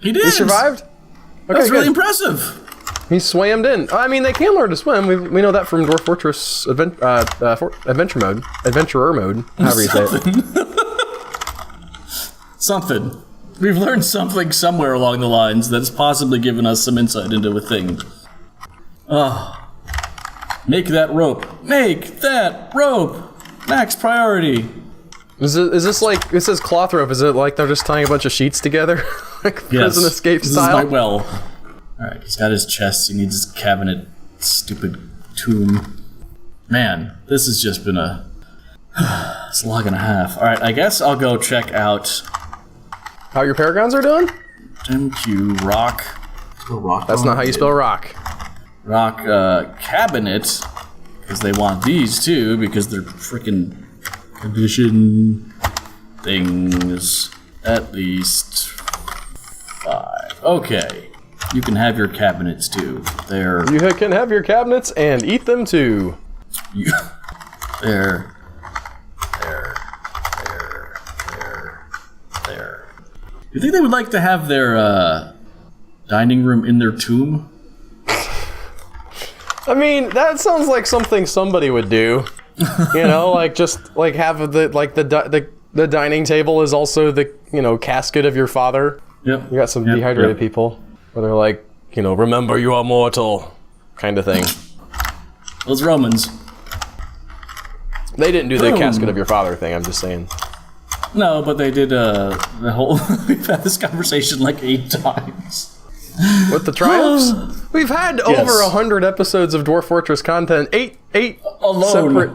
He did. He survived? Okay, That's really good. impressive. He swam in. I mean, they can learn to swim. We know that from Dwarf Fortress Adventurer mode, however you say it. Something. We've learned something somewhere along the lines that's possibly given us some insight into a thing. Make that rope. Make that rope. Max priority. Is this like, it says cloth rope, is it like they're just tying a bunch of sheets together? Like prison escape this style? Is my well. Alright, he's got his chest, he needs his cabinet, stupid tomb. Man, this has just been it's a log and a half. Alright, I guess I'll go check out How your paragons are doing? MQ rock. Rock. That's not how you spell rock. Rock cabinet, because they want these too, because they're freaking condition things. At least 5. Okay, you can have your cabinets too. They're You can have your cabinets and eat them too. There. You think they would like to have their dining room in their tomb? I mean, that sounds like something somebody would do. You know, like just like have the dining table is also the, you know, casket of your father. Yep. You got some dehydrated people where they're like, you know, remember you are mortal kind of thing. Those Romans. They didn't do the casket of your father thing, I'm just saying. No, but they did the whole we've had this conversation like 8 times. With the triumphs? We've had over 100 episodes of Dwarf Fortress content. Eight alone separate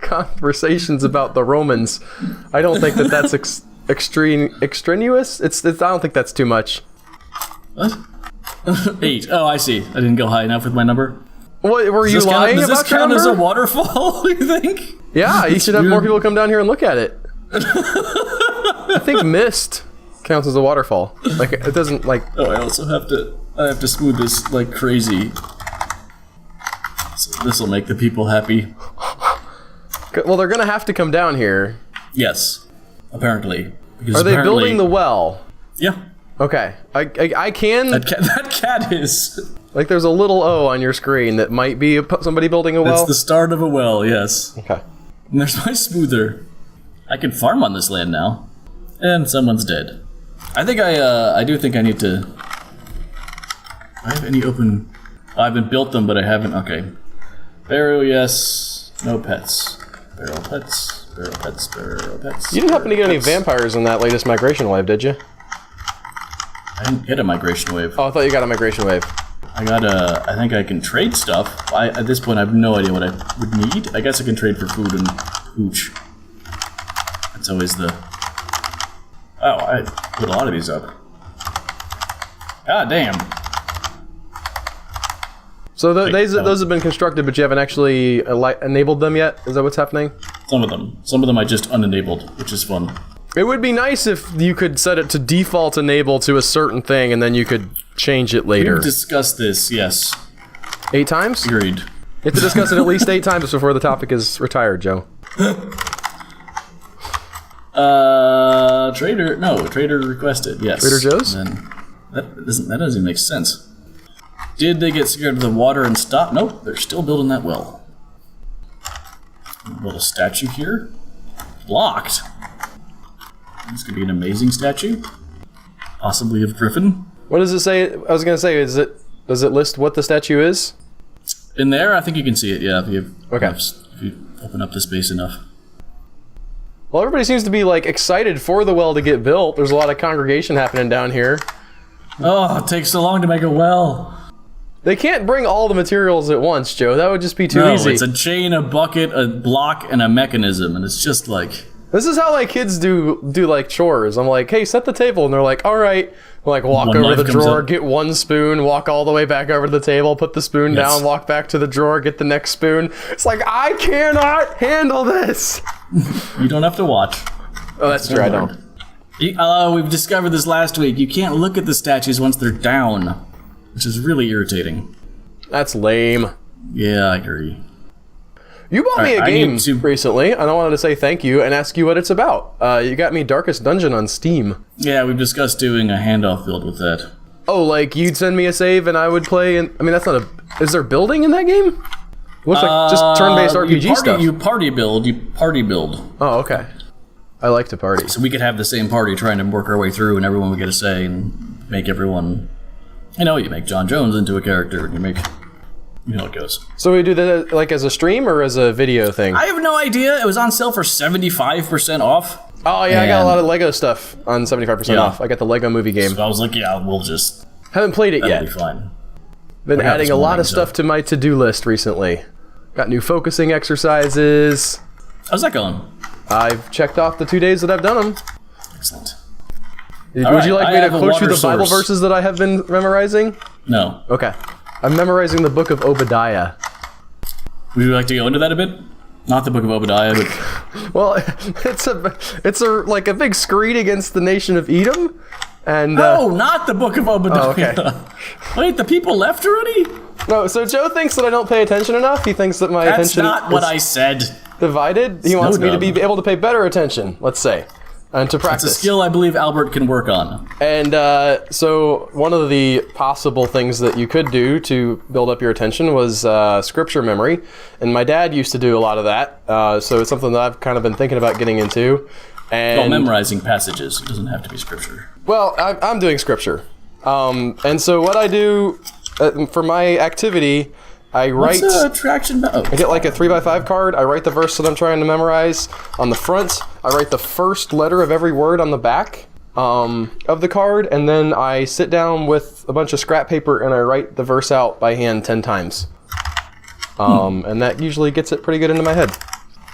conversations about the Romans. I don't think that's extraneous. I don't think that's too much. What? 8. Oh, I see. I didn't go high enough with my number. What, were you lying does about this count your as a number? waterfall, you think? Yeah, you should have more people come down here and look at it. I think mist counts as a waterfall. Like, it doesn't, like... Oh, I also have to smooth this like crazy. So this will make the people happy. Well, they're gonna have to come down here. Yes, apparently. Because Are they building the well? Yeah. Okay. I can... That cat is... Like, there's a little O on your screen that might be somebody building a well? It's the start of a well, yes. Okay. And there's my smoother. I can farm on this land now. And someone's dead. I think I do think I need to... Do I have any open... Oh, I haven't built them, but I haven't... Okay. Burial, yes. No pets. Burial pets. Burial pets. Burial pets. You didn't happen to get any vampires in that latest migration wave, did you? I didn't get a migration wave. Oh, I thought you got a migration wave. I got a... I think I can trade stuff. At this point, I have no idea what I would need. I guess I can trade for food and hooch. That's always the... Oh, I put a lot of these up. God damn. So those have been constructed, but you haven't actually enabled them yet? Is that what's happening? Some of them. Some of them I just unenabled, which is fun. It would be nice if you could set it to default enable to a certain thing, and then you could change it later. We've discussed this, yes. 8 times? Agreed. You have to discuss it at least 8 times before the topic is retired, Joe. Trader requested, yes. Trader Joe's? And that doesn't even make sense. Did they get scared of the water and stop? Nope, they're still building that well. A little statue here. Blocked. This could be an amazing statue. Possibly of Griffin. What does it say? I was going to say, does it list what the statue is? In there, I think you can see it, yeah, if you open up the space enough. Well, everybody seems to be, like, excited for the well to get built. There's a lot of congregation happening down here. Oh, it takes so long to make a well. They can't bring all the materials at once, Joe. That would just be too easy. No, it's a chain, a bucket, a block, and a mechanism, and it's just like... This is how, like, kids do like, chores. I'm like, hey, set the table, and they're like, all right. Like, walk over to the drawer, get 1 spoon, walk all the way back over to the table, put the spoon down, walk back to the drawer, get the next spoon. It's like, I cannot handle this. You don't have to watch. Oh, that's true, I don't. We've discovered this last week. You can't look at the statues once they're down, which is really irritating. That's lame. Yeah, I agree. You bought me a game recently, and I wanted to say thank you and ask you what it's about. You got me Darkest Dungeon on Steam. Yeah, we've discussed doing a handoff build with that. Oh, like you'd send me a save and I would play, and I mean, that's not a... Is there building in that game? It looks like just turn-based RPG stuff. You party build. Oh, okay. I like to party. So we could have the same party trying to work our way through, and everyone would get a say, and make everyone... you make John Jones into a character, and you make... You know how it goes. So we do that like as a stream or as a video thing? I have no idea. It was on sale for 75% off. Oh yeah, I got a lot of Lego stuff on 75% off. I got the Lego movie game. So I was like, yeah, we'll just... Haven't played it yet. That'll be fine. Been adding a lot of stuff to my to-do list recently. Got new focusing exercises. How's that going? I've checked off the 2 days that I've done them. Excellent. Would you like me to quote you the Bible verses that I have been memorizing? No. Okay. I'm memorizing the book of Obadiah. Would you like to go into that a bit? Not the book of Obadiah, but... Well, it's like a big screed against the nation of Edom, and... No, not the book of Obadiah. Oh, okay. Wait, the people left already? No, so Joe thinks that I don't pay attention enough. He thinks that my attention That's not what I said. Divided. He wants me to be able to pay better attention, let's say. And to practice. It's a skill I believe Albert can work on. And so one of the possible things that you could do to build up your attention was scripture memory. And my dad used to do a lot of that. So it's something that I've kind of been thinking about getting into. And memorizing passages. It doesn't have to be scripture. Well, I'm doing scripture. And so what I do for my activity... I write. What's attraction? I get like a 3x5 card. I write the verse that I'm trying to memorize on the front. I write the first letter of every word on the back of the card, and then I sit down with a bunch of scrap paper and I write the verse out by hand 10 times. And that usually gets it pretty good into my head.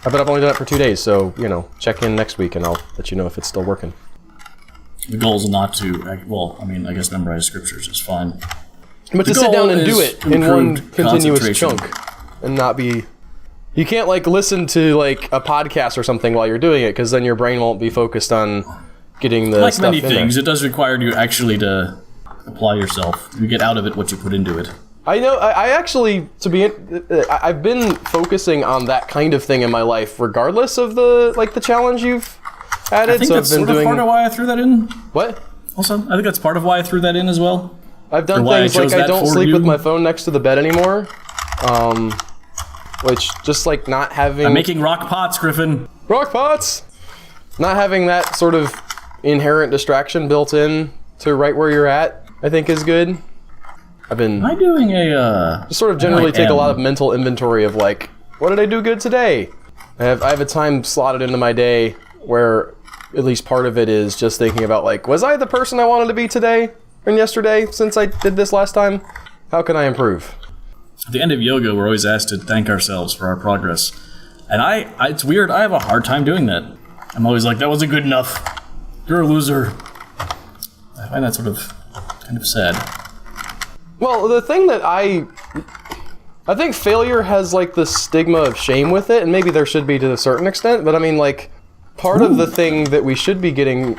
But I've only done it for 2 days, so check in next week and I'll let you know if it's still working. The goal is not to. Well, I guess memorize scriptures is fine. But to sit down and do it in one continuous chunk and not be... You can't listen to a podcast or something while you're doing it, because then your brain won't be focused on getting the stuff in there. Like many things, it does require you actually to apply yourself. You get out of it what you put into it. I know. I actually, I've been focusing on that kind of thing in my life, regardless of the challenge you've added. I think that's sort of part of why I threw that in. What? Also, I think that's part of why I threw that in as well. I've done things like I don't sleep with my phone next to the bed anymore. Which just not having... I'm making rock pots, Griffin. Rock pots! Not having that sort of inherent distraction built in to right where you're at, I think is good. I've been... Am I doing a... Just sort of generally take a lot of mental inventory of what did I do good today? I have a time slotted into my day where at least part of it is just thinking about was I the person I wanted to be today? And yesterday, since I did this last time, how can I improve? At the end of yoga, we're always asked to thank ourselves for our progress. And it's weird, I have a hard time doing that. I'm always like, that wasn't good enough. You're a loser. I find that sort of kind of sad. Well, the thing that I think failure has the stigma of shame with it, and maybe there should be to a certain extent, but part of the thing that we should be getting,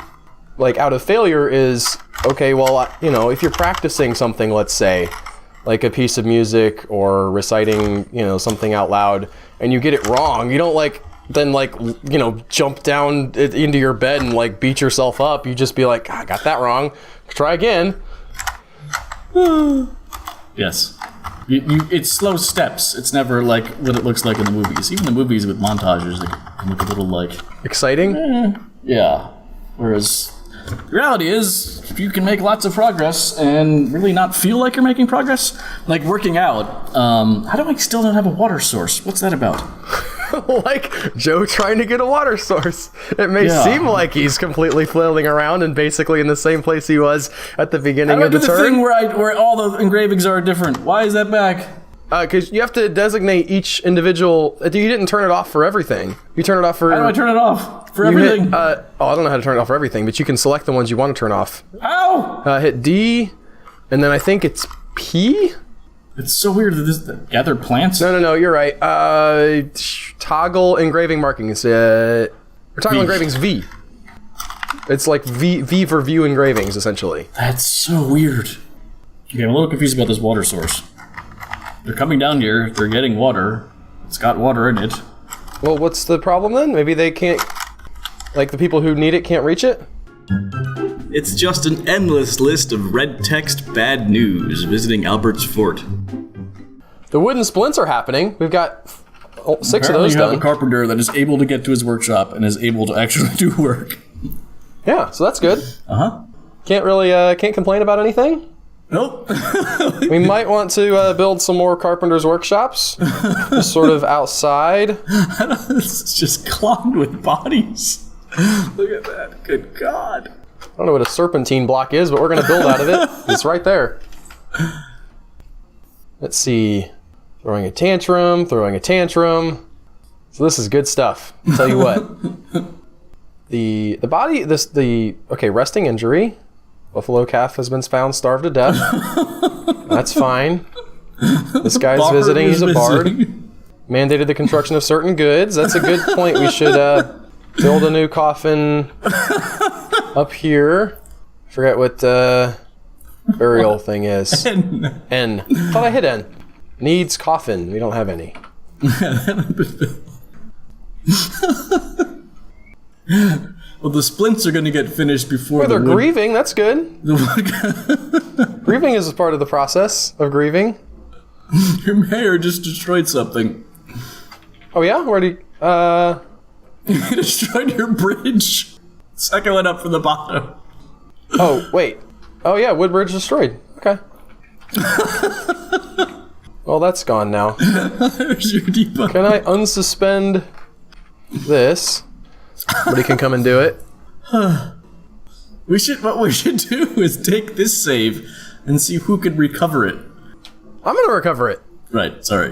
like, out of failure is, okay, well, you know, if you're practicing something, let's say, like a piece of music or reciting, you know, something out loud, and you get it wrong, you don't, like, then, like, you know, jump down into your bed and, like, beat yourself up. You just be like, I got that wrong. Try again. Yes. It's slow steps. It's never like what it looks like in the movies. Even the movies with montages, they can look a little like... Exciting? Yeah. Whereas the reality is, you can make lots of progress and really not feel like you're making progress. Like working out. How do I still not have a water source? What's that about? Like Joe trying to get a water source. It may seem like he's completely flailing around and basically in the same place he was at the beginning of the turn. The thing where all the engravings are different. Why is that back? Because you have to designate each individual. You didn't turn it off for everything. You turn it off for. How do I turn it off for everything? I don't know how to turn it off for everything, but you can select the ones you want to turn off. Ow! Hit D, and then I think it's P. It's so weird that this gather plants. No, you're right. Toggle engraving markings. Or toggle engravings V. It's like V for view engravings, essentially. That's so weird. Okay, I'm a little confused about this water source. They're coming down here. They're getting water. It's got water in it. Well, what's the problem then? Maybe they can't. Like the people who need it can't reach it. It's just an endless list of red text bad news visiting Albert's fort. The wooden splints are happening. We've got 6 of those you have done. a carpenter that is able to get to his workshop and is able to actually do work. Yeah, so that's good. Uh-huh. Can't complain about anything. Nope. We might want to build some more carpenters' workshops, just sort of outside. It's just clogged with bodies. Look at that. Good God. I don't know what a serpentine block is, but we're going to build out of it. It's right there. Let's see. Throwing a tantrum. So this is good stuff. I'll tell you what. The body, okay, resting injury. Buffalo calf has been found starved to death. That's fine. This guy's visiting. He's a bard. Mandated the construction of certain goods. That's a good point. We should build a new coffin up here. Forget what burial thing is. N. Thought I hit N. Needs coffin. We don't have any. Well, the splints are going to get finished before they're grieving. That's good. Grieving is a part of the process of grieving. Your mayor just destroyed something. Oh yeah? Where did he... He destroyed your bridge. Second one up from the bottom. Oh, wait. Oh yeah, Woodbridge destroyed. Okay. Well, that's gone now. There's your debug. Can I unsuspend this? Somebody can come and do it. What we should do is take this save and see who can recover it. I'm gonna recover it. Right, sorry.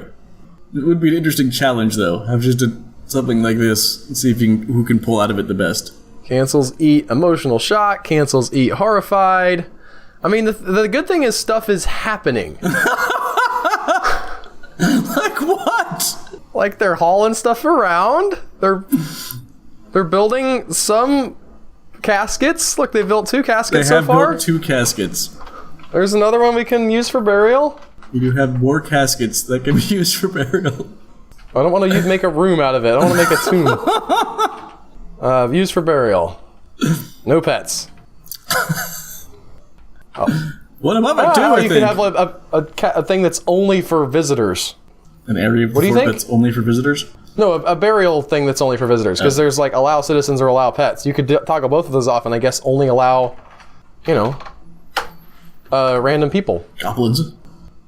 It would be an interesting challenge, though. Have just something like this and see if who can pull out of it the best. Cancels eat emotional shock. Cancels eat horrified. I mean, the good thing is stuff is happening. Like what? Like they're hauling stuff around. They're building some caskets. Look, they built 2 caskets so far. They have built 2 caskets. There's another one we can use for burial. We do have more caskets that can be used for burial. I don't want to make a room out of it. I want to make a tomb. Used for burial. No pets. Oh. What about my two? You could have a thing that's only for visitors. An area of the fort that's only for visitors? No, a burial thing that's only for visitors. Because there's like allow citizens or allow pets. You could toggle both of those off and I guess only allow, random people. Goblins.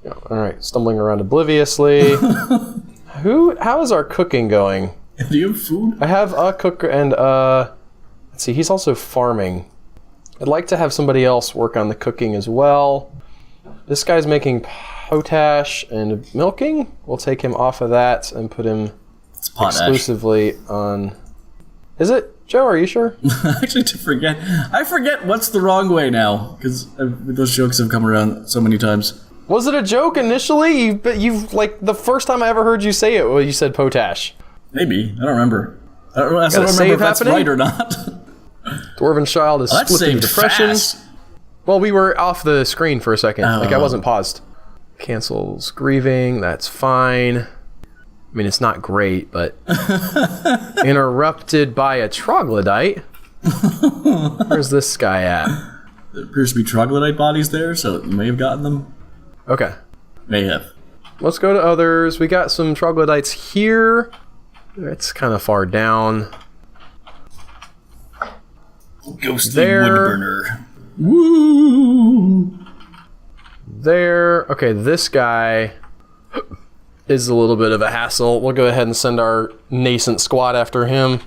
Yeah, alright, stumbling around obliviously. How is our cooking going? Do you have food? I have a cook and let's see, he's also farming. I'd like to have somebody else work on the cooking as well. This guy's making potash and milking. We'll take him off of that and put him exclusively on... Is it? Joe, are you sure? Actually, I forget what's the wrong way now, because those jokes have come around so many times. Was it a joke initially? You've like, the first time I ever heard you say it, you said potash. Maybe. I don't remember. I don't remember if that's happening? right or not. Dwarven Child is Well, that's split into saved depression. fast. Well, we were off the screen for a second. Like, I Oh. wasn't paused. Cancels grieving. That's fine. I mean, it's not great, but... Interrupted by a troglodyte. Where's this guy at? There appears to be troglodyte bodies there, so it may have gotten them. Okay. May have. Let's go to others. We got some troglodytes here. It's kind of far down. Ghostly There. woodburner. Woo! There. Okay, this guy is a little bit of a hassle. We'll go ahead and send our nascent squad after him.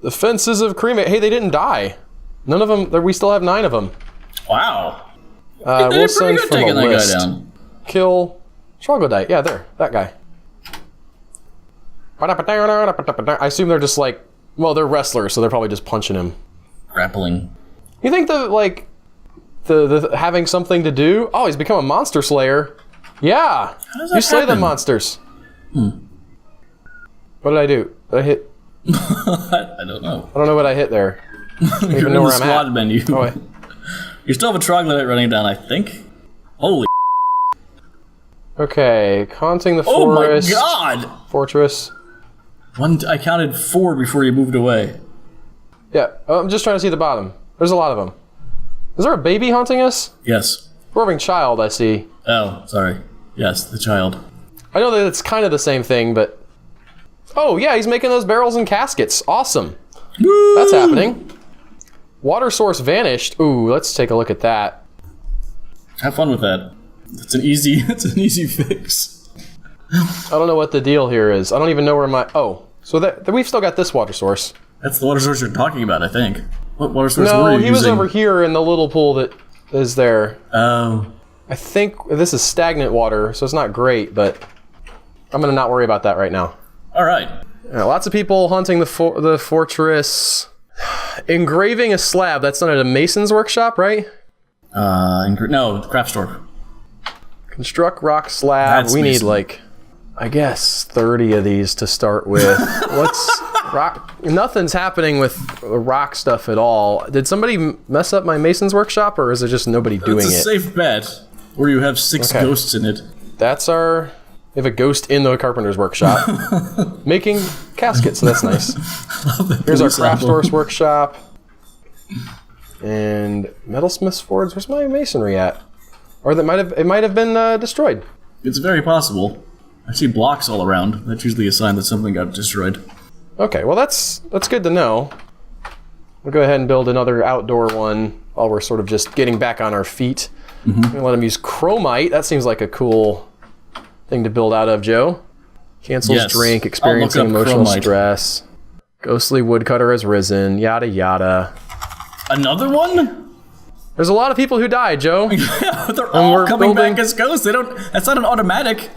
The fences of cremate. Hey, they didn't die. None of them. We still have 9 of them. Wow. We'll They did pretty send good from taking a that list. guy down. Kill troglodyte. Yeah, there. That guy. I assume they're just like, well, they're wrestlers, so they're probably just punching him. Grappling. You think the having something to do? Oh, he's become a monster slayer. Yeah. How does that You slay happen? the monsters. What did I do? Did I hit? I don't know. I don't know what I hit there. I don't You're even in know the where I'm squad at. menu. Oh, wait. You still have a troglodyte running down, I think. Holy. Okay, haunting the Oh my forest. god! Fortress. I counted 4 before you moved away. Yeah, I'm just trying to see the bottom. There's a lot of them. Is there a baby haunting us? Yes. Dwarven child, I see. Oh, sorry. Yes, the child. I know that it's kind of the same thing, but... Oh, yeah, he's making those barrels and caskets. Awesome. Woo! That's happening. Water source vanished. Ooh, let's take a look at that. Have fun with that. It's an easy fix. I don't know what the deal here is. I don't even know where my... Oh, so that we've still got this water source. That's the water source you're talking about, I think. What water source were No, you he using? was over here in the little pool that is there. Oh. I think this is stagnant water, so it's not great, but I'm going to not worry about that right now. Alright. Lots of people hunting the fortress. Engraving a slab. That's done at a mason's workshop, right? No, the craft store. Construct rock slab. That's we need mason. like, I guess, 30 of these to start with. What's rock? Nothing's happening with rock stuff at all. Did somebody mess up my mason's workshop, or is it just nobody doing It's a it? safe bet. Where you have 6 Okay. ghosts in it. That's our... We have a ghost in the carpenter's workshop making caskets, so that's nice. Here's our Police craft album. source workshop. And metalsmith's forge. Where's my masonry at? Or it might have been destroyed. It's very possible. I see blocks all around. That's usually a sign that something got destroyed. Okay, well that's good to know. We'll go ahead and build another outdoor one while we're sort of just getting back on our feet. I'm gonna let him use chromite. That seems like a cool thing to build out of, Joe. Cancels Yes. drink, I'll experiencing look up emotional chromite. stress. Ghostly woodcutter has risen, yada yada. Another one? There's a lot of people who died, Joe. They're all we're coming building- back as ghosts. That's not an automatic.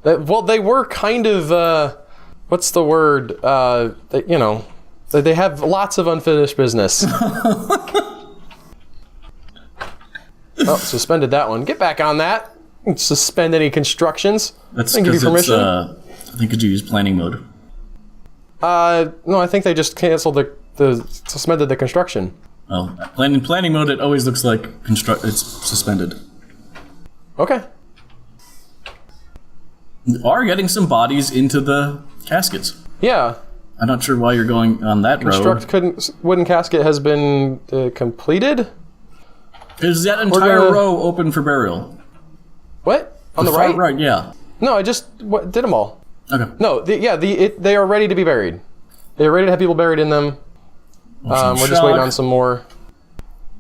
Well, they were kind of, what's the word? They have lots of unfinished business. Oh, suspended that one. Get back on that. Suspend any constructions. That's I give you because it's, permission. I think you use planning mode. No, I think they just canceled suspended the construction. Oh, planning mode, it always looks like it's suspended. Okay. You are getting some bodies into the caskets. Yeah. I'm not sure why you're going on that road. Wooden casket has been completed. Is that entire gonna- row open for burial? What? On the far right? right, yeah. No, I just did them all. Okay. No, they are ready to be buried. They are ready to have people buried in them. We're just waiting on some more.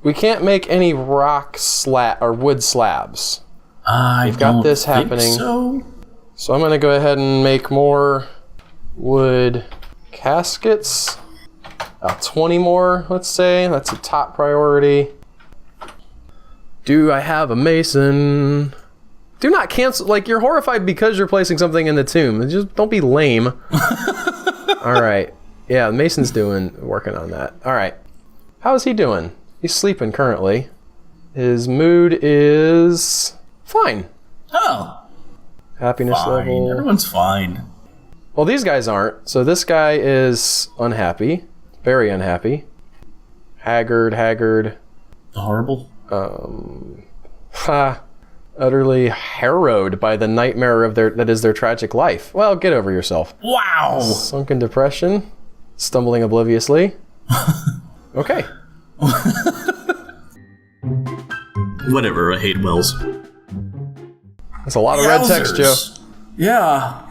We can't make any rock or wood slabs. I've got this happening. So I'm going to go ahead and make more wood caskets. 20 more, let's say. That's a top priority. Do I have a mason? Do not cancel. Like, you're horrified because you're placing something in the tomb. Just don't be lame. All right. Yeah, Mason's working on that. All right. How is he doing? He's sleeping currently. His mood is fine. Oh, Happiness fine. level. Everyone's fine. Well, these guys aren't. So this guy is unhappy. Very unhappy. Haggard. The horrible? Utterly harrowed by the nightmare of that is their tragic life. Well, get over yourself. Wow! Sunken depression. Stumbling obliviously. Okay. Whatever, I hate wells. That's a lot of red text, Joe. Yeah.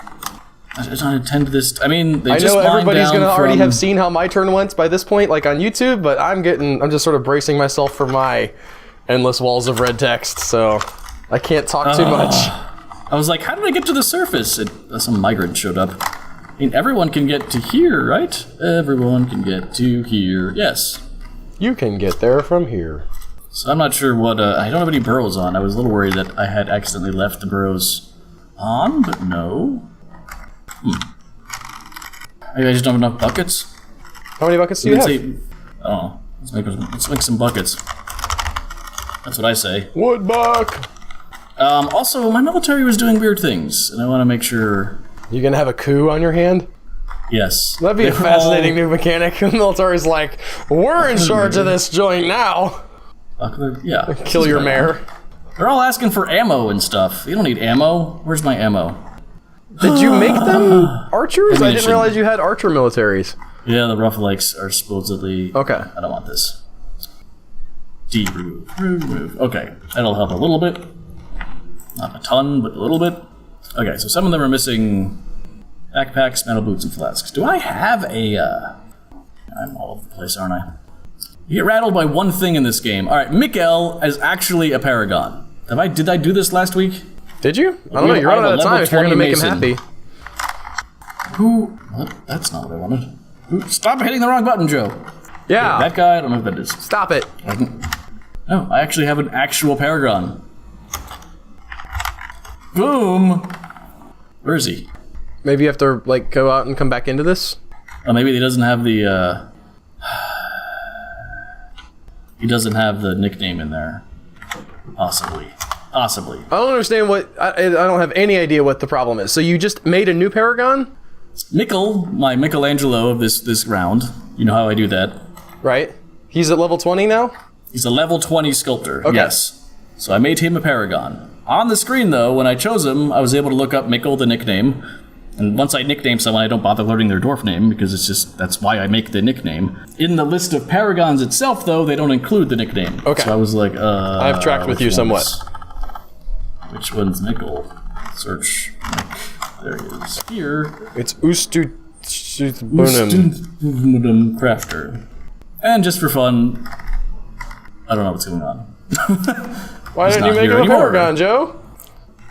I don't intend this. I mean, they I just know lined everybody's down gonna already from- have seen how my turn went by this point, like on YouTube, but I'm just sort of bracing myself for my endless walls of red text, so I can't talk too much. I was like, how did I get to the surface? Some migrant showed up. I mean, everyone can get to here, right? Everyone can get to here. Yes. You can get there from here. So I'm not sure what, I don't have any burrows on. I was a little worried that I had accidentally left the burrows on, but no. Maybe I just don't have enough buckets? How many buckets do you have? Oh, let's make some buckets. That's what I say. Wood buck! Also, my military was doing weird things, and I want to make sure... You gonna have a coup on your hand? Yes. That'd be a fascinating new mechanic. The military's like, we're in charge of this joint now! Yeah. Kill your mayor. They're all asking for ammo and stuff. You don't need ammo. Where's my ammo? Did you make them archers? I didn't Ammunition. realize you had archer militaries. Yeah, the rough lakes are supposedly... Okay. I don't want this. Remove. Okay, that'll help a little bit. Not a ton, but a little bit. Okay, so some of them are missing backpacks, metal boots, and flasks. Do I have a... I'm all over the place, aren't I? You get rattled by one thing in this game. Alright, Mikkel is actually a paragon. Did I do this last week? Did you? I don't know, you're running out of time if you're gonna make him happy. What? That's not what I wanted. Stop hitting the wrong button, Joe. Yeah. That guy, I don't know who that is. Stop it. No, I actually have an actual paragon. Boom! Where is he? Maybe you have to, like, go out and come back into this? Oh, maybe he doesn't have the, He doesn't have the nickname in there. Possibly. I don't understand I don't have any idea what the problem is. So you just made a new paragon? Mikkel, my Michelangelo of this round. You know how I do that. Right. He's at level 20 now? He's a level 20 sculptor, Okay. yes. So I made him a paragon. On the screen, though, when I chose him, I was able to look up Mikkel, the nickname. And once I nickname someone, I don't bother learning their dwarf name, because that's why I make the nickname. In the list of paragons itself, though, they don't include the nickname. Okay. So I was like, I've tracked with you somewhat. Which one's Mikkel? Search. There he is. Here. It's Ustubunum. Crafter. And just for fun, I don't know what's going on. Why didn't you not make here him a anymore. paragon, Joe?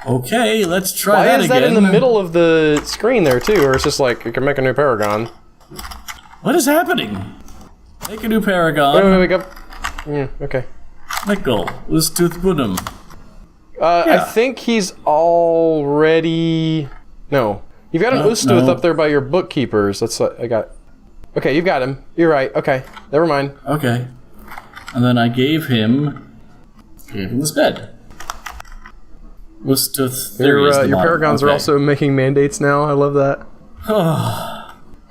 Okay, let's try Why that is again. that in the middle of the screen there, too? Or it's just like, you can make a new paragon. What is happening? Make a new paragon. Wait, up. Yeah, okay. Mikkel, Ustubunum. I think he's already... No. You've got an Ustuth no. up there by your bookkeepers. That's what I got. Okay, you've got him. You're right. Okay, never mind. Okay. And then I gave him this bed. Ustuth. There he is, the Your bottom. paragons are Okay. also making mandates now. I love that.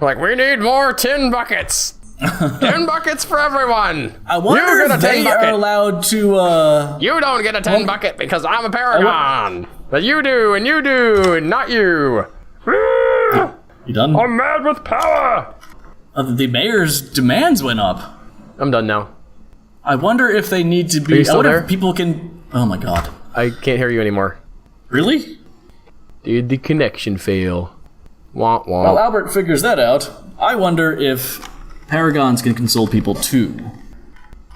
Like, we need more tin buckets. 10 buckets for everyone. I wonder You get if a 10 they bucket. are allowed to, You don't get a 10 bucket because I'm a paragon. But you do, and not you. You done? I'm mad with power. The mayor's demands went up. I'm done now. I wonder if they need to be... Are you still I wonder there? if people can... Oh my god. I can't hear you anymore. Really? Did the connection fail? Womp womp. While Albert figures that out, I wonder if paragons can console people too.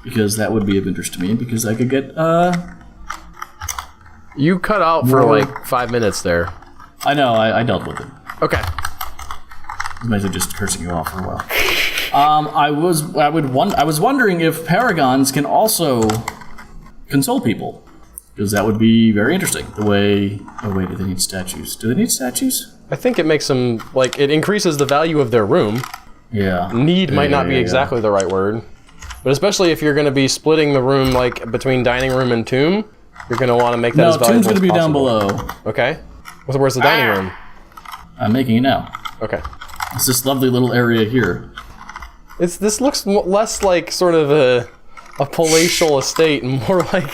Because that would be of interest to me, because I could get, You cut out for More- like 5 minutes there. I know, I dealt with it. Okay. I was just cursing you off for a while. I was wondering if paragons can also console people. Because that would be very interesting. The way... Oh wait, do they need statues? Do they need statues? I think it makes them, like, it increases the value of their room. Yeah. Need might not be exactly the right word. But especially if you're going to be splitting the room, like, between dining room and tomb, you're going to want to make that No, as valuable tomb's as going to be down possible. below. Okay. Where's the dining room? I'm making it now. Okay. It's this lovely little area here. This looks less like sort of a palatial estate and more like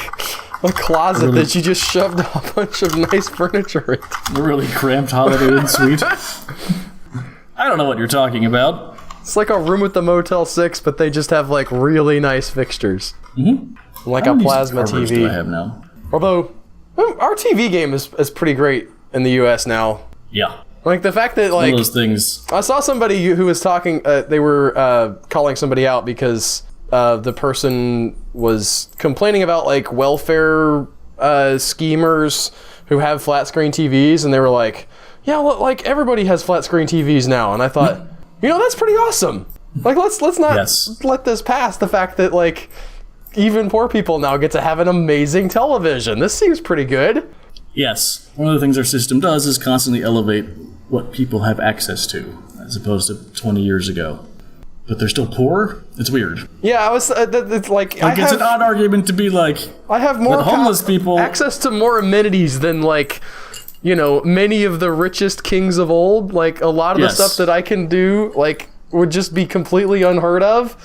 a closet that you just shoved a bunch of nice furniture into. A really cramped Holiday Inn suite. I don't know what you're talking about. It's like a room with the Motel 6, but they just have like really nice fixtures. Mm-hmm. Like a plasma TV. Do I have now? Although, our TV game is pretty great in the US now. Yeah. Like the fact that like one of those things. I saw somebody who was talking. They were calling somebody out because the person was complaining about like welfare schemers who have flat screen TVs, and they were like, "Yeah, well, like everybody has flat screen TVs now." And I thought, you know, that's pretty awesome. Like let's not let this pass the fact that like even poor people now get to have an amazing television. This seems pretty good. Yes. One of the things our system does is constantly elevate what people have access to, as opposed to 20 years ago. But they're still poor? It's weird. Yeah, I was. It's like it's an odd argument to be like. I have more homeless people access to more amenities than like, you know, many of the richest kings of old. Like a lot of the stuff that I can do, like, would just be completely unheard of,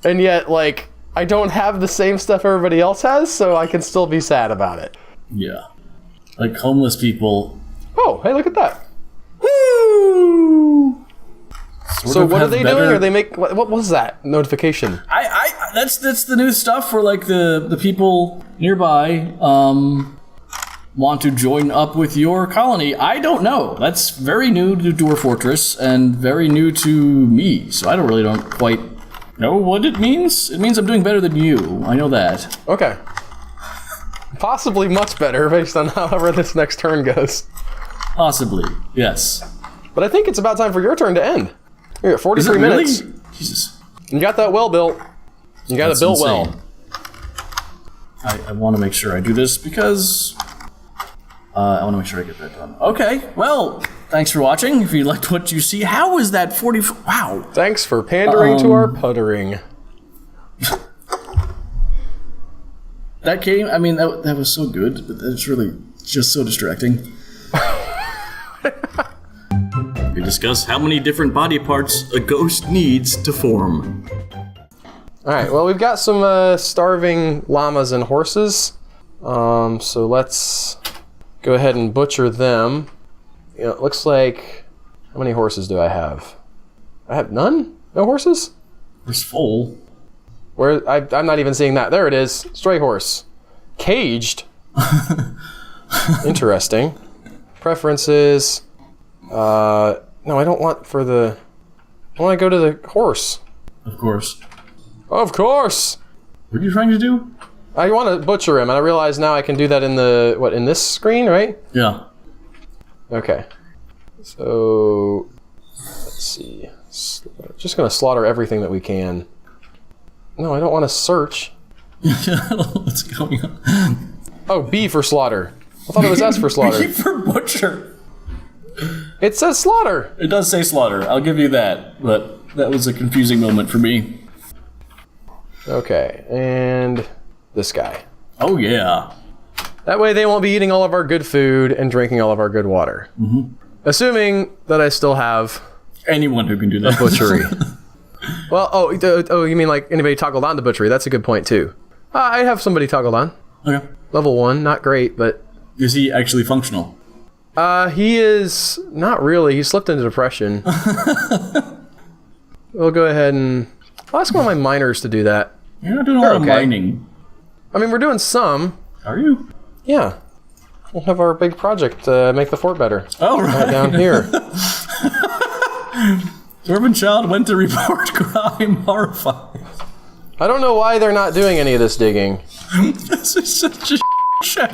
and yet like I don't have the same stuff everybody else has, so I can still be sad about it. Yeah, like homeless people. Oh, hey, look at that! Woo! So what are they doing? Or they make what was that notification? That's the new stuff where like the people nearby want to join up with your colony. I don't know. That's very new to Dwarf Fortress and very new to me. So I don't quite know what it means. It means I'm doing better than you. I know that. Okay. Possibly much better based on however this next turn goes. Possibly, yes. But I think it's about time for your turn to end. You're at 43 minutes. Really? Jesus. You got that well built. You got it built well. I want to make sure I do this because I want to make sure I get that done. Okay, well, thanks for watching. If you liked what you see, how is that 40? Wow. Thanks for pandering to our puttering. That game, I mean, that was so good, but it's really just so distracting. We discuss how many different body parts a ghost needs to form. Alright, well, we've got some starving llamas and horses. So let's go ahead and butcher them. You know, it looks like... How many horses do I have? I have none? No horses? It's full. Where I'm not even seeing that. There it is. Stray horse. Caged. Interesting. Preferences. No, I don't want for the... I want to go to the horse. Of course. Of course! What are you trying to do? I want to butcher him, and I realize now I can do that in the... What, in this screen, right? Yeah. Okay. So... Let's see. Just going to slaughter everything that we can. No, I don't want to search. What's going on? Oh, B for slaughter. I thought it was S for slaughter. B for butcher. It says slaughter. It does say slaughter. I'll give you that. But that was a confusing moment for me. Okay, and this guy. Oh, yeah. That way they won't be eating all of our good food and drinking all of our good water. Mm-hmm. Assuming that I still have... Anyone who can do that. A butchery. Well, oh, you mean like anybody toggled on to butchery? That's a good point, too. I have somebody toggled on. Okay. Level 1, not great, but... Is he actually functional? He is not really. He slipped into depression. We'll go ahead and... I'll ask one of my miners to do that. You're not doing a lot of mining. I mean, we're doing some. Are you? Yeah. We'll have our big project make the fort better. Oh, right. Down here. Dwarven child went to report crime, horrified. I don't know why they're not doing any of this digging. This is such a shit.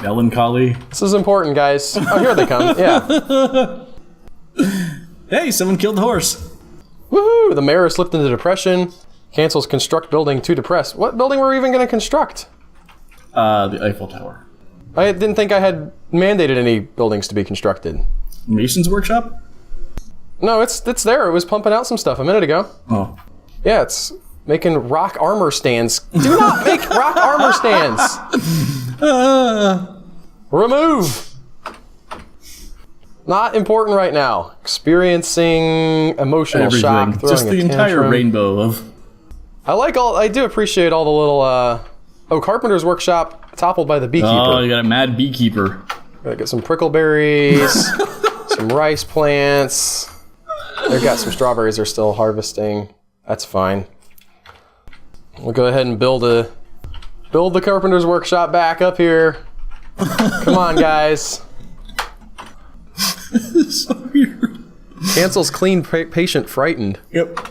Melancholy. This is important, guys. Oh, here they come. Yeah. Hey, someone killed the horse. Woohoo! The mayor slipped into depression. Cancels construct building to depress. What building were we even going to construct? The Eiffel Tower. I didn't think I had mandated any buildings to be constructed. Mason's workshop? No, it's there. It was pumping out some stuff a minute ago. Oh. Yeah, it's making rock armor stands. Do not make rock armor stands! Remove! Not important right now. Experiencing emotional shock. Throwing Just the a entire tantrum. rainbow of... I do appreciate all the little, Carpenter's Workshop toppled by the beekeeper. Oh, you got a mad beekeeper. Gotta get some prickleberries, some rice plants. They've got some strawberries they're still harvesting. That's fine. We'll go ahead and build the Carpenter's Workshop back up here. Come on, guys. So weird. Cancels clean patient frightened. Yep.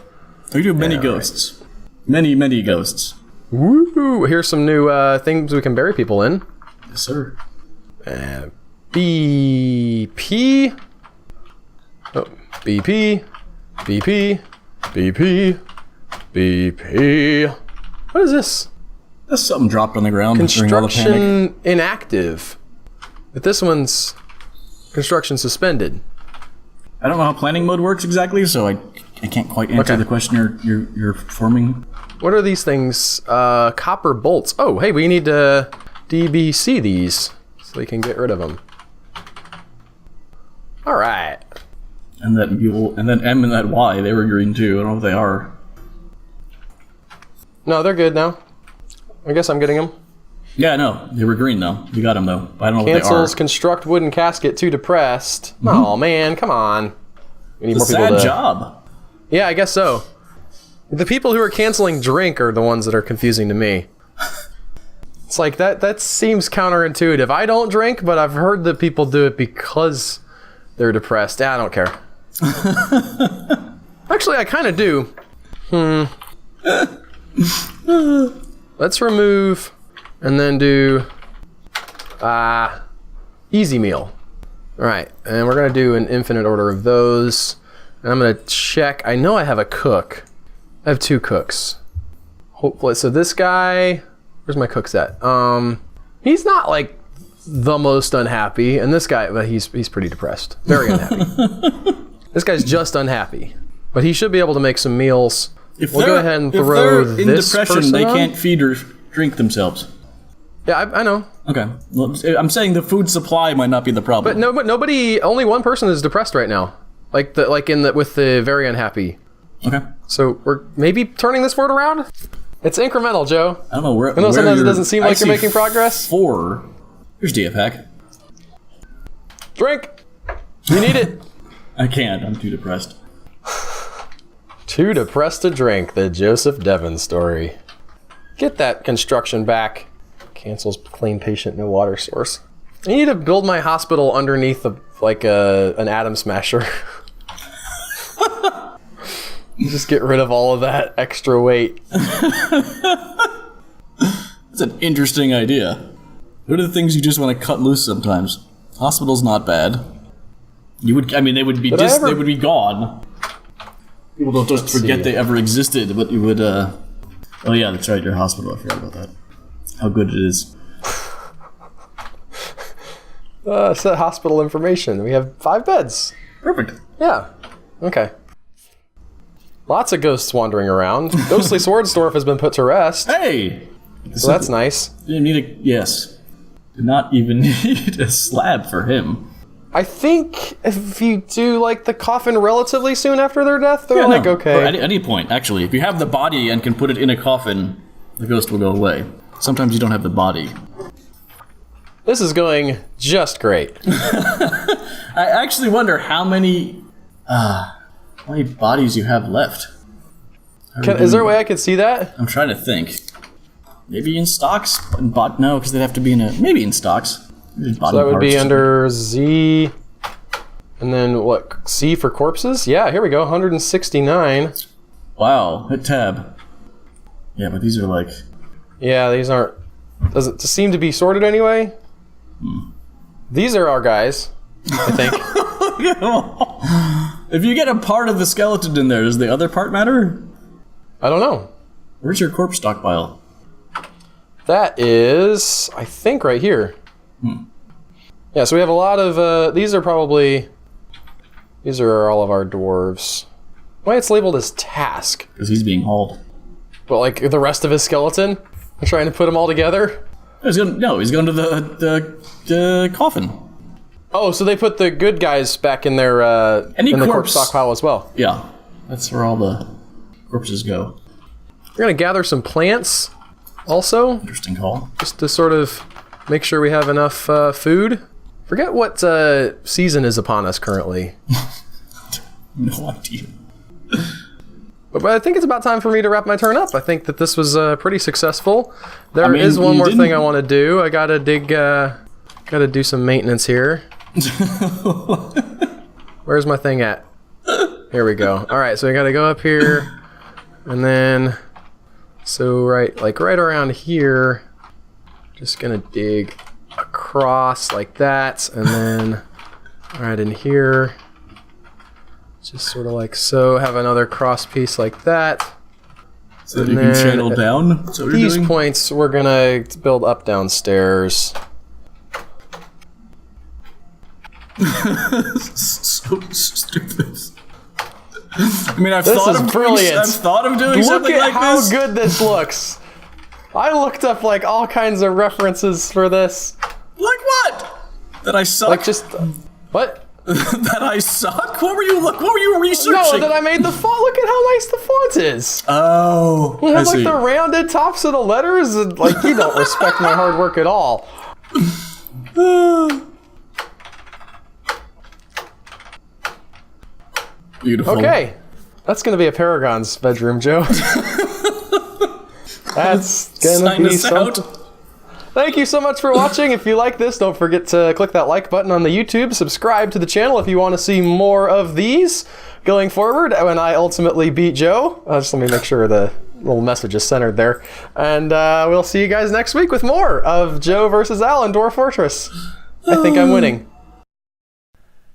We do many ghosts. Many, many ghosts. Woo! Here's some new things we can bury people in. Yes, sir. BP. Oh, BP. BP. BP. BP. What is this? That's something dropped on the ground during all the panic. Construction inactive. But this one's construction suspended. I don't know how planning mode works exactly, so I can't quite answer the question you're forming. What are these things? Copper bolts. Oh, hey, we need to DBC these so we can get rid of them. All right. And that mule, and then M and that Y, they were green too. I don't know if they are. No, they're good now. I guess I'm getting them. Yeah, no, they were green though. You got them though. I don't know Cancels what they are. construct wooden casket too depressed. Oh man, come on. We need It's a more people sad to. job. Yeah, I guess so. The people who are canceling drink are the ones that are confusing to me. It's like that seems counterintuitive. I don't drink, but I've heard that people do it because they're depressed. I don't care. Actually, I kind of do. Let's remove and then do easy meal. All right, and we're gonna do an infinite order of those. And I'm gonna check. I know I have a cook. I have 2 cooks. Hopefully, so this guy, where's my cooks at? He's not like the most unhappy, and this guy, but he's pretty depressed, very unhappy. This guy's just unhappy, but he should be able to make some meals. We'll go ahead and throw if they're in this depression, person they on. can't feed or drink themselves. Yeah, I know. Okay, well, I'm saying the food supply might not be the problem. But nobody. Only one person is depressed right now. With the very unhappy. Okay. So we're maybe turning this word around. It's incremental, Joe. I don't know where. I know sometimes it doesn't seem like you're making progress. 4. Here's DFhack. Drink. You need it. I can't. I'm too depressed. Too depressed to drink. The Joseph Devon story. Get that construction back. Cancels clean patient, no water source. I need to build my hospital underneath an atom smasher. Just get rid of all of that extra weight. That's an interesting idea. What are the things you just want to cut loose sometimes? Hospital's not bad. They would be they would be gone. People don't just forget they ever existed, but you would oh yeah, that's right, your hospital, I forgot about that. How good it is. Set hospital information. We have 5 beds. Perfect. Yeah. Okay. Lots of ghosts wandering around. Ghostly Swordsdorf has been put to rest. Hey! So that's nice. Did not even need a slab for him. I think if you do like the coffin relatively soon after their death, they're okay. Or at any point, actually. If you have the body and can put it in a coffin, the ghost will go away. Sometimes you don't have the body. This is going just great. I actually wonder how many bodies you have left. Is there a way I could see that? I'm trying to think. Maybe in stocks? No, because they'd have to be in a... Maybe in stocks. So that would be under Z. And then what? C for corpses? Yeah, here we go. 169. Wow, hit tab. Yeah, but these are like... Yeah, these aren't... Does it seem to be sorted anyway? These are our guys, I think. If you get a part of the skeleton in there, does the other part matter? I don't know. Where's your corpse stockpile? That is, I think, right here. Yeah, so we have a lot of... These are all of our dwarves. Why it's labeled as task? Because he's being hauled. But like the rest of his skeleton? I'm trying to put them all together? He's going to the coffin. Oh, so they put the good guys back in their Any in the corpse corpse stockpile as well. Yeah, that's where all the corpses go. We're gonna gather some plants, also, Interesting call. just to sort of make sure we have enough food. Forget what season is upon us currently. No idea. But I think it's about time for me to wrap my turn up. I think that this was pretty successful. There I mean, is one you more didn't- thing I want to do. I gotta dig, gotta do some maintenance here. Where's my thing at? Here we go. All right, so I gotta go up here, and then, so right around here, just gonna dig across like that, and then right in here, just sort of like so, have another cross piece like that. So that you can then channel down? Is that what you're These doing? points we're gonna build up downstairs. So stupid. I mean, I've This thought is of brilliant. I've thought of doing Look something at like how this. good this looks. I looked up like all kinds of references for this. Like what? That I suck? Like just what? That I suck? What were you researching? No, that I made the font. Look at how nice the font is. Oh, We I have like see. the rounded tops of the letters. And, like you don't respect my hard work at all. Beautiful. Okay, that's gonna be a Paragon's bedroom, Joe. That's gonna Sign be us out. something. Thank you so much for watching. If you like this, don't forget to click that like button on the YouTube. Subscribe to the channel if you want to see more of these going forward when I ultimately beat Joe. Just let me make sure the little message is centered there. And we'll see you guys next week with more of Joe versus Al in Dwarf Fortress. I think I'm winning.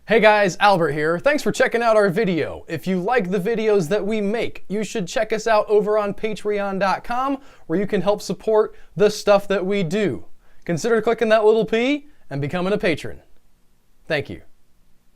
Hey guys, Albert here. Thanks for checking out our video. If you like the videos that we make, you should check us out over on patreon.com where you can help support the stuff that we do. Consider clicking that little P and becoming a patron. Thank you.